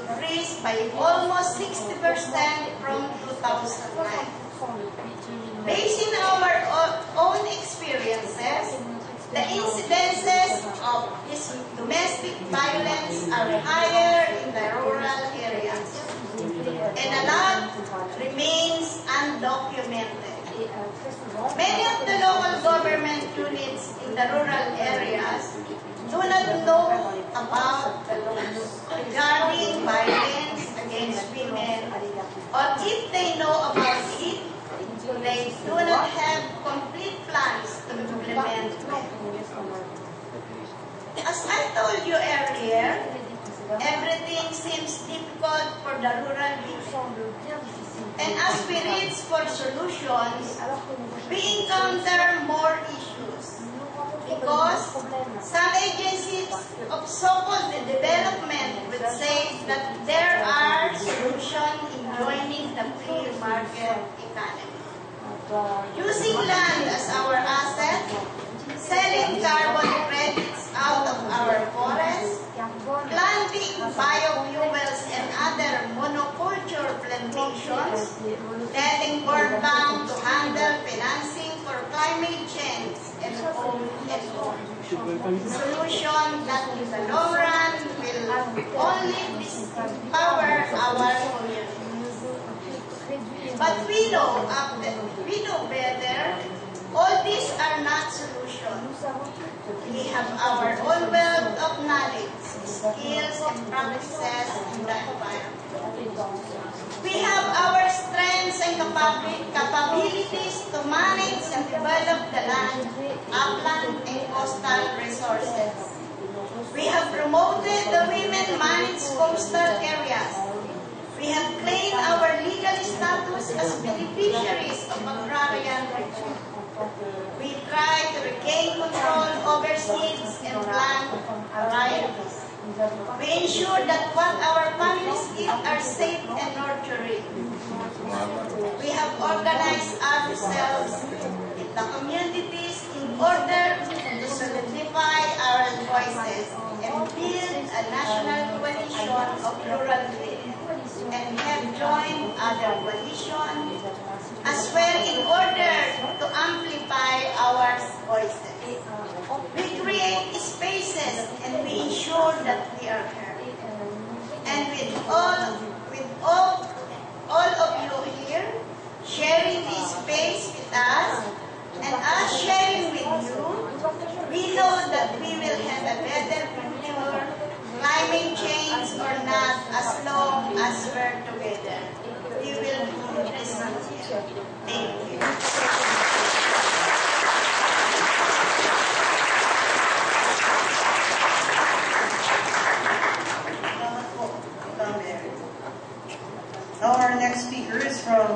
increased by almost 60% from 2009. Based on our own experiences, the incidences of this domestic violence are higher in the rural areas, and a lot remains undocumented. Many of the local government units in the rural areas do not know about the laws regarding violence against women, or if they know about it, they do not have complete plans to implement them. As I told you earlier, everything seems difficult for the rural people. And as we reach for solutions, we encounter more issues. Because some agencies of so-called development would say that there are solutions in joining the free market economy. Using land as our asset, selling carbon credits out of our forests, planting biofuels and other monoculture plantations, telling World Bank to handle financing for climate change and on and on. Solution that in the long run will only disempower our communities. But we know better, all these are not solutions. We have our own wealth of knowledge, skills, and practices in the environment. We have our strengths and capabilities to manage and develop the land, upland, and coastal resources. We have promoted the women-managed coastal areas. We have claimed our legal status as beneficiaries of agrarian reform. We try to regain control over seeds and plant varieties. We ensure that what our families eat are safe and nurturing. We have organized ourselves in the communities in order to solidify our voices and build a national coalition of rural women, and have joined other coalitions as well in order to amplify our voices. We create spaces and we ensure that we are heard. And with all of you here sharing this space with us and us sharing with you, we know that we will have a better future, climate change or not, as long as we're together. We will do this here. Thank you. Now our next speaker is from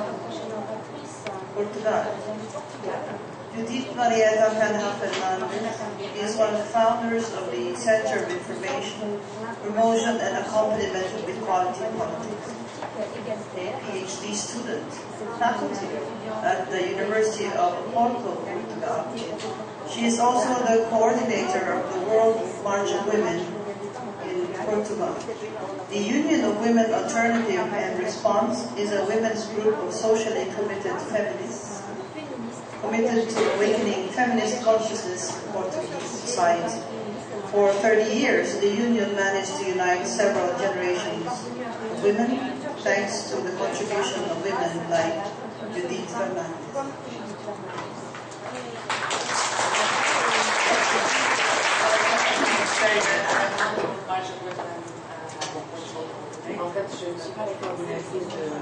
Portugal. Judith Marieta Canha Fernandes is one of the founders of the Center of Information, Promotion and Accompaniment of Equality Politics, a PhD student, faculty at the University of Porto, Portugal. She is also the coordinator of the World March of Women in Portugal. The Union of Women Alternative and Response is a women's group of socially committed feminists committed to awakening feminist consciousness in Portuguese society. For 30 years, the union managed to unite several generations of women thanks to the contribution of women like Judith Fernandes.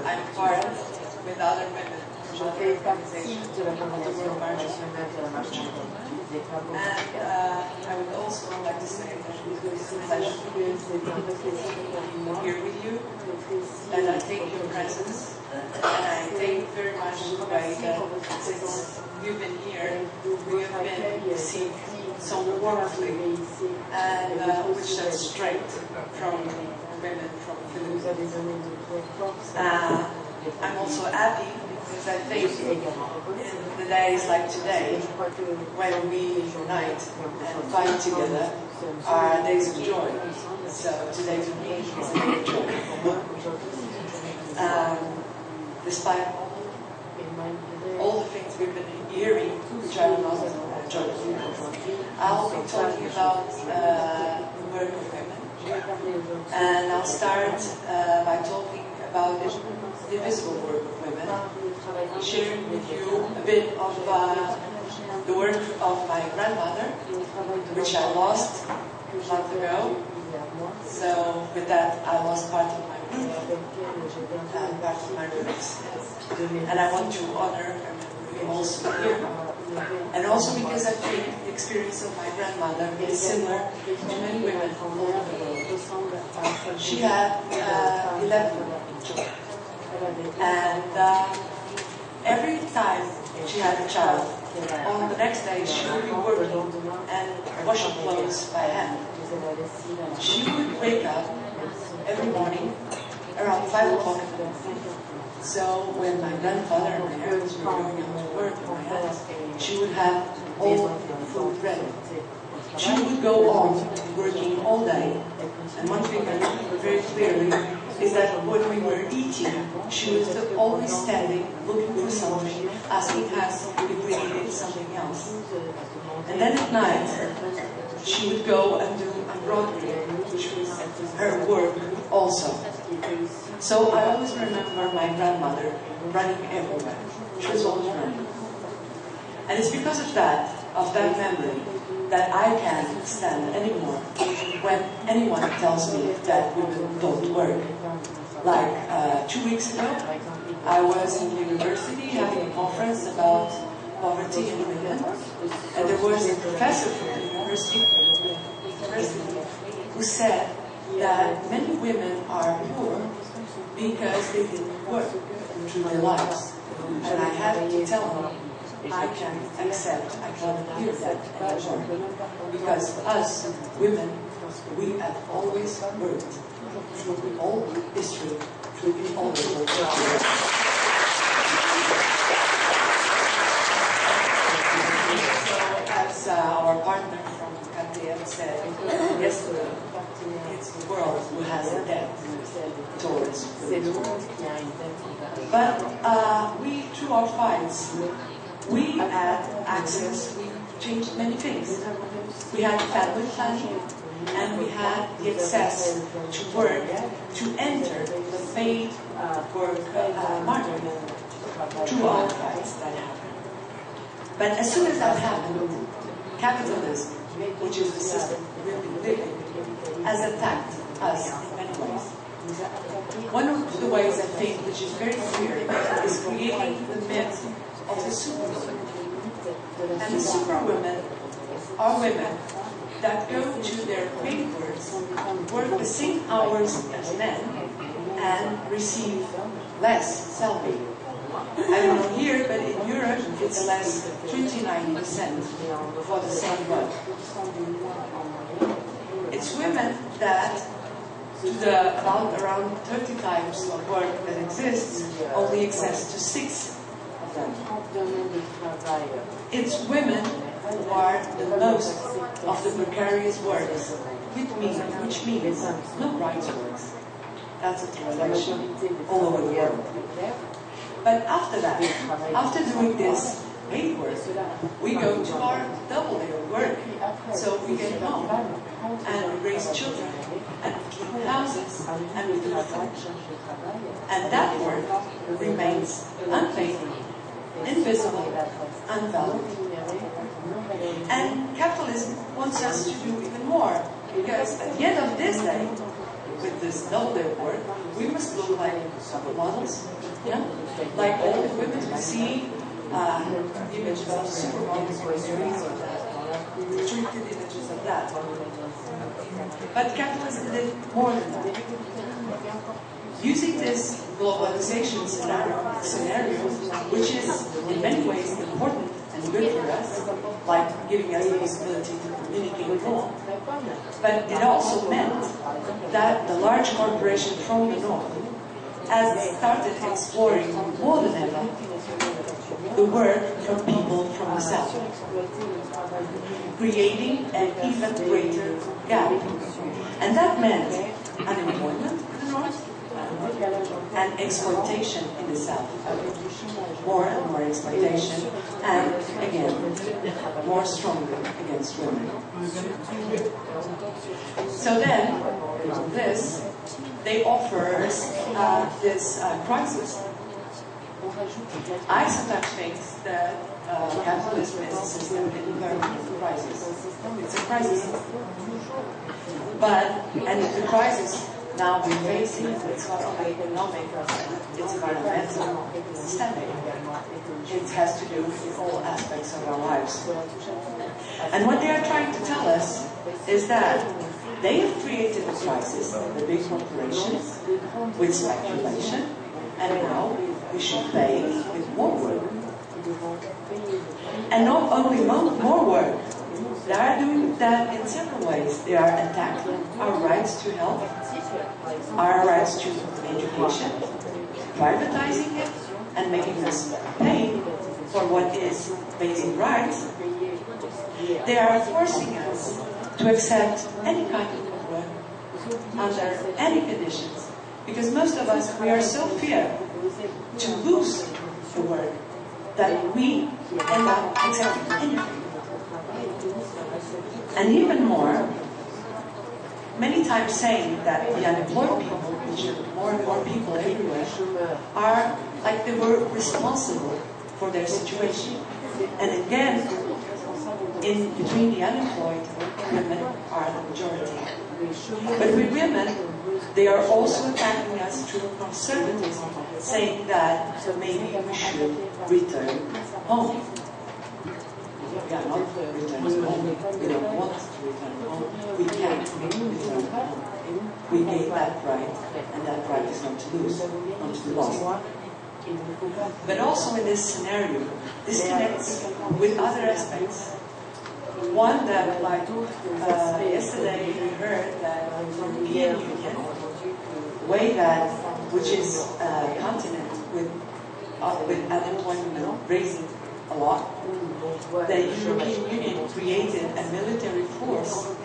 I'm part with other women from other organizations of the World March of Women. And I would also would like to say that it's a pleasure to be here with you, and I take your presence, and I thank very much the way that since you've been here, we have been received so warmly, and which that strength from women from Philippines. I'm also happy because I think in the days like today, when we unite and fight together, are days of joy. So today to me is a day of joy. Despite all the things we've been hearing, which I will not enjoy, I'll be talking about the work of women. And I'll start by talking about the invisible work of women, sharing with you a bit of the work of my grandmother, which I lost a month ago. So with that, I lost part of my roof and part of my roots. And I want to honor her also here. And also because I think the experience of my grandmother is similar to many women all over the world. She had 11 children. And every time she had a child, on the next day she would be working and washing clothes by hand. She would wake up every morning around 5 o'clock in the morning. So when my grandfather and my parents were going out to work in my house, she would have all the food ready. She would go on working all day. And one thing I remember very clearly is that when we were eating, she was always standing, looking for something, asking us if we needed something else. And then at night, she would go and do embroidery, which was her work also. So I always remember my grandmother running everywhere. She was always running. And it's because of that memory, that I can't stand anymore when anyone tells me that women don't work. Like 2 weeks ago, I was in university having a conference about poverty in women, and there was a professor from the university who said that many women are poor because they didn't work through their lives. And I had to tell him, I can't accept, I can't hear that anymore. Because us, women, we have always worked. Through all history, we always worked. So, as our partner from KTM said yesterday, it's the world who has a debt towards women. But we, through our fights, we had access, we changed many things. We had family planning, and we had the access to work, to enter the paid work market through our fights that happened. But as soon as that happened, capitalism, which is the system we've been living, has attacked us in many ways. One of the ways I think, which is very clear, is creating the myth of the superwoman. And the superwomen are women that go to their paid work the same hours as men, and receive less salary. I don't know here, but in Europe it's less 29% for the same work. It's women that to the around 30 types of work that exists, only access to 6 of them. It's women who are the most of the precarious works, which means no rights works. That's a translation all over the world. But after that, after doing this paid work, we go to our double day of work. So we get home and we raise children and we clean houses and we do food. And that work remains unpaid, invisible, unvalued. And capitalism wants us to do even more, because at the end of this day, with this double day of work, we must look like supermodels, yeah? Like all the women we see, images of supermodels on the streets, treated images of that. But capitalism did more than that. Using this globalization scenario, which is in many ways important and good for us, like giving us the possibility to communicate more, but it also meant that the large corporation from the north has started exploring more than ever the work from people from the south, creating an even greater gap. And that meant unemployment in the north and exploitation in the south. More and more exploitation, and again, more strongly against women. So then, they offer this crisis. I sometimes think that capitalism is a system in permanent crisis. It's a crisis. And the crisis now we're facing, it's not only economic, it's environmental, it's systemic. It has to do with all aspects of our lives. And what they are trying to tell us is that they have created a crisis, the big corporations, with speculation, and now we should pay with more work. And not only more work, they are doing that in several ways. They are attacking our rights to health, our rights to education, privatizing it, and making us pay for what is basic rights. They are forcing us to accept any kind of work under any conditions, because most of us, we are so feared to lose the work that we end up accepting anything. And even more, many times saying that the unemployed people, which are more and more people everywhere, are like they were responsible for their situation. And again, in between the unemployed, women are the majority. But with women, they are also attacking us through conservatism, saying that maybe we should return home. We are not returning home. We don't want to return home. We can't return home. We gave that right, and that right is not to lose, not to be lost. But also in this scenario, this connects with other aspects. One that, like yesterday, we heard that from the European Union, way that, which is a continent with unemployment raising a lot, the European Union created a military force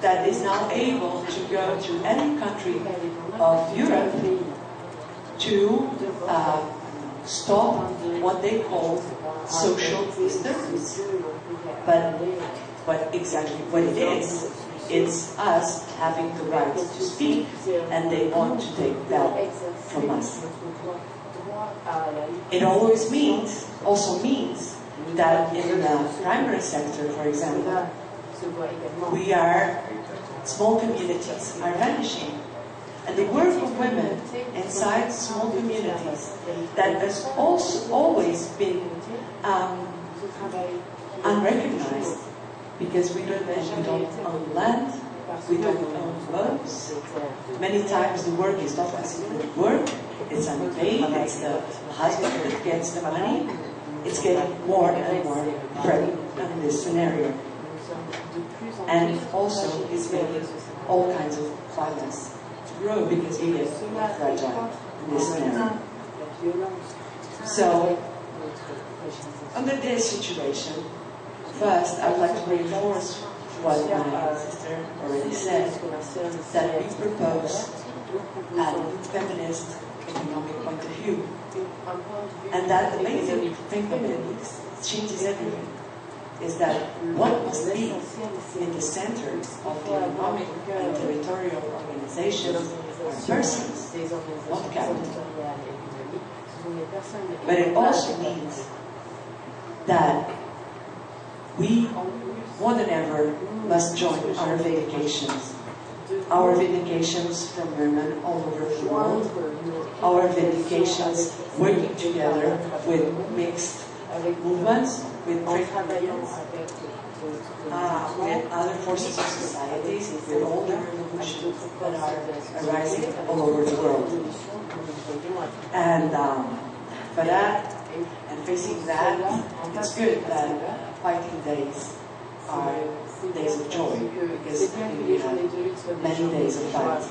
that is now able to go to any country of Europe to stop what they call social disturbance. But exactly what it is, it's us having the right to speak, and they want to take that from us. It also means that in the primary sector, for example, small communities are vanishing. And the work of women inside small communities that has also always been unrecognized, because we don't own land, we don't own homes. Many times the work is not considered work, it's unpaid, it's the husband that gets the money. It's getting more and more prevalent in this scenario. And also it's making all kinds of violence grow, because we get fragile in this scenario. So, under this situation, first I would like to reinforce what my sister already said, that we propose a feminist economic point of view. And that the basic thing of it changes everything. Is that what must be in the center of the economic and territorial organization are persons, not capital. But it also means that we, more than ever, must join our vindications. Our vindications from women all over the world. Our vindications working together with mixed movements, with trade unions, with other forces of society, with all the revolutions that are arising all over the world. And for that, and facing that, it's good that fighting days are days of joy, because we have many days of fight.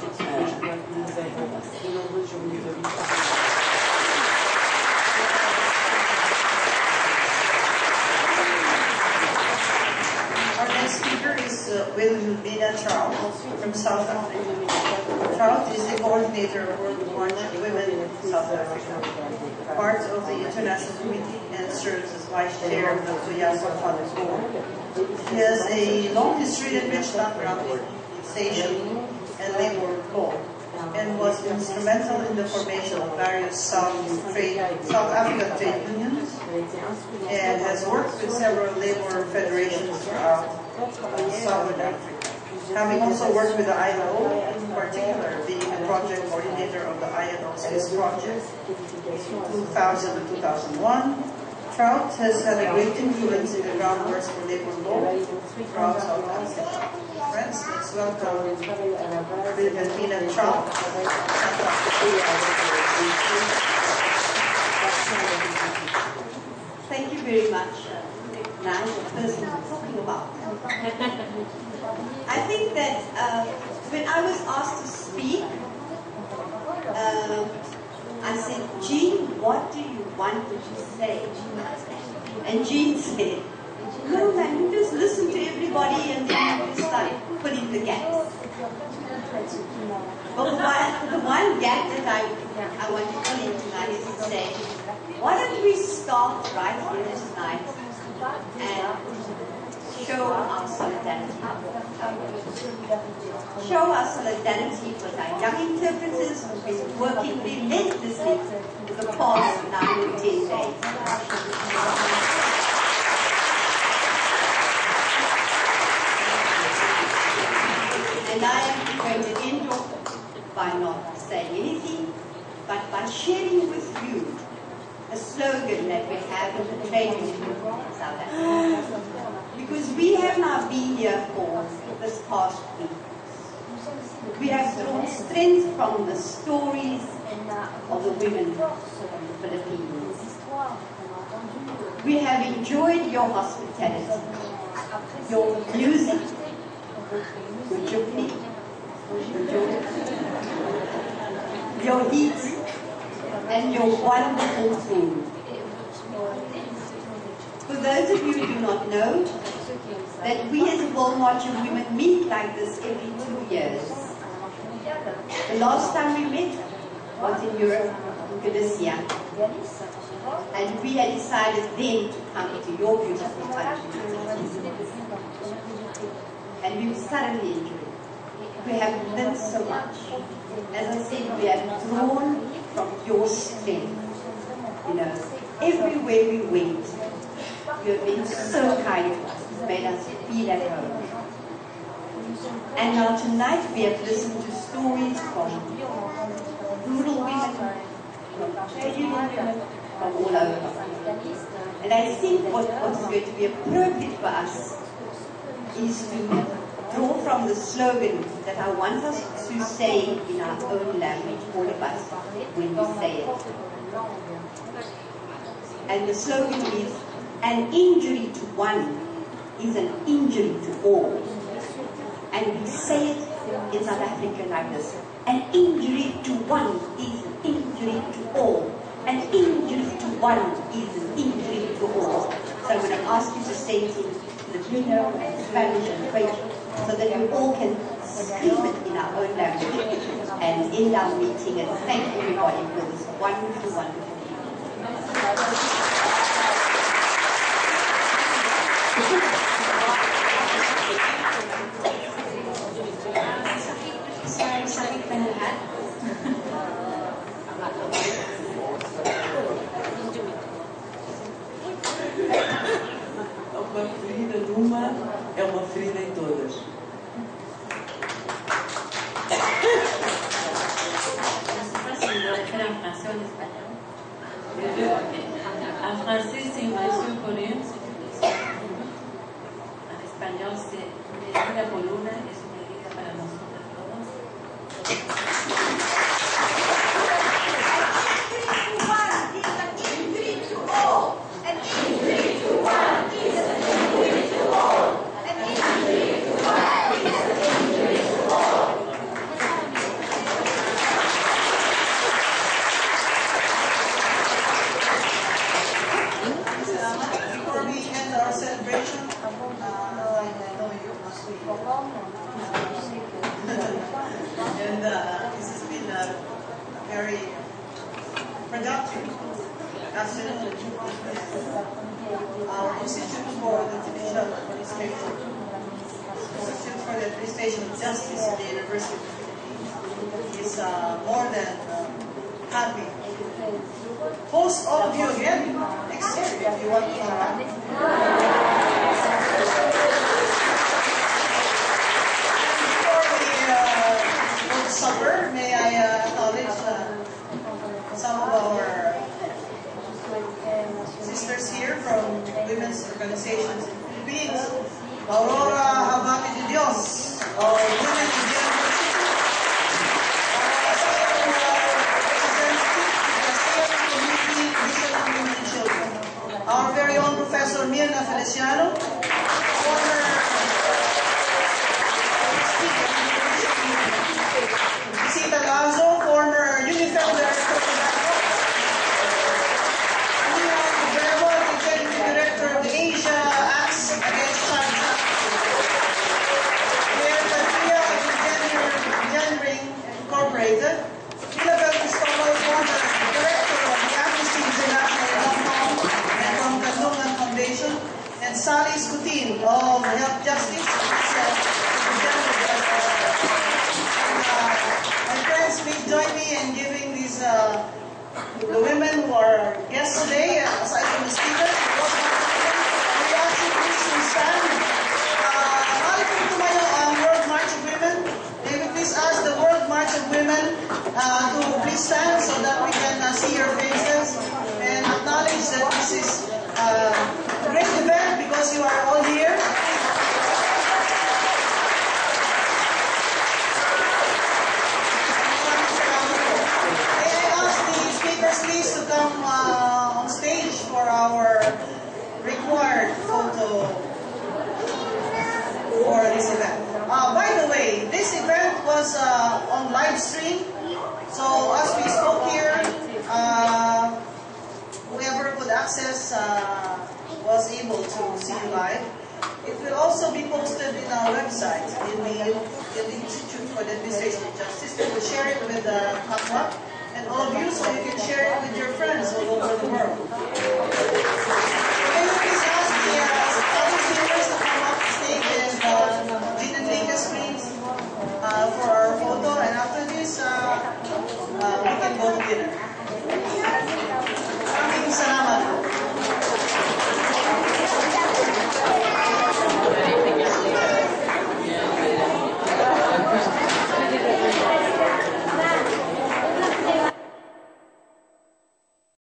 Our next speaker is Wilhelmina Trout from South Africa. Trout is the coordinator of World March Women in South Africa, part of the International Committee, and serves as vice chair of the Toyasa Fund Board. He has a long history and rich background in taxation and labor law, and was instrumental in the formation of various South African trade unions, and has worked with several labor federations throughout Southern Africa. Having also worked with the ILO, in particular being the project coordinator of the ILO Swiss project 2000 to 2001, Trout has had a great influence in the groundworks for labor law throughout South Africa. Friends, let's welcome Wilhelmina Trout. Thank you very much. Nice person talking about. I think that when I was asked to speak, I said, Jean, what do you want to say? And Jean said, no man, you just listen to everybody and then you just start filling the gaps. But the one gap that I want to fill in tonight is to say, why don't we start right here tonight and show our solidarity. Show our solidarity with our young interpreters who've been working relentlessly for the past 9 to 10 days. And I am going to end off by not saying anything, but by sharing with you a slogan that we have in the trade union in South Africa. Because we have now been here for this past week. We have drawn strength from the stories of the women of the Philippines. We have enjoyed your hospitality, your music, your jubilee, your heat, and your wonderful food. For those of you who do not know, that we as World March of Women meet like this every 2 years. The last time we met was in Europe, in Galicia, and we had decided then to come to your beautiful country. And we thoroughly enjoyed it. We have learned so much. As I said, we have drawn from your strength. You know, everywhere we went, you have been so kind to us. You've made us feel at home. And now tonight we have listened to stories from rural women, from trade union women, from all over. And I think what is going to be appropriate for us is to draw from the slogan that I want us to say in our own language, all of us, when we say it. And the slogan is, an injury to one is an injury to all. And we say it in South Africa like this. An injury to one is an injury to all. An injury to one is an injury to all. So I'm going to ask you to say it in Filipino and Spanish and French so that we all can scream it in our own language and end our meeting and thank everybody for this wonderful, wonderful Uma ferida numa é uma ferida em todas. En français, c'est une blessure commune. En espagnol, español, c'est Medina por Luna, es una herida para nosotros todos. Before we end our celebration, I know you last week. And this has been a very productive afternoon. Our Institute for the Administration of Justice at the University of the Philippines is more than happy. Host all of you again next year if you want to come back. Before we go to supper, may I acknowledge some of our sisters here from women's organizations in the Philippines. Aurora Habati de Dios of Women in the our very own Professor Mirna Feliciano, former Visita Lazo, former UNIFEM Director, Executive Director of the Asia Acts Against Child Trafficking, Engineering Incorporated, Ilabel Cristobal, former Director of the Amnesty International in Hong Kong, and Sally Scutin of Health Justice. My friends, please join me in giving these the women who are guests today, aside from the speakers. We ask you please to stand. World March of Women. May we please ask the World March of Women to please stand so that we can see your faces and acknowledge that this is a great event because you are all here. May I ask the speakers please to come on stage for our required photo for this event. By the way, this event was on live stream, so as we spoke here, whoever could access was able to see you live. It will also be posted in our website, in the Institute for the Administration of Justice. We will share it with Kakwa and all of you so you can share it with your friends all over the world.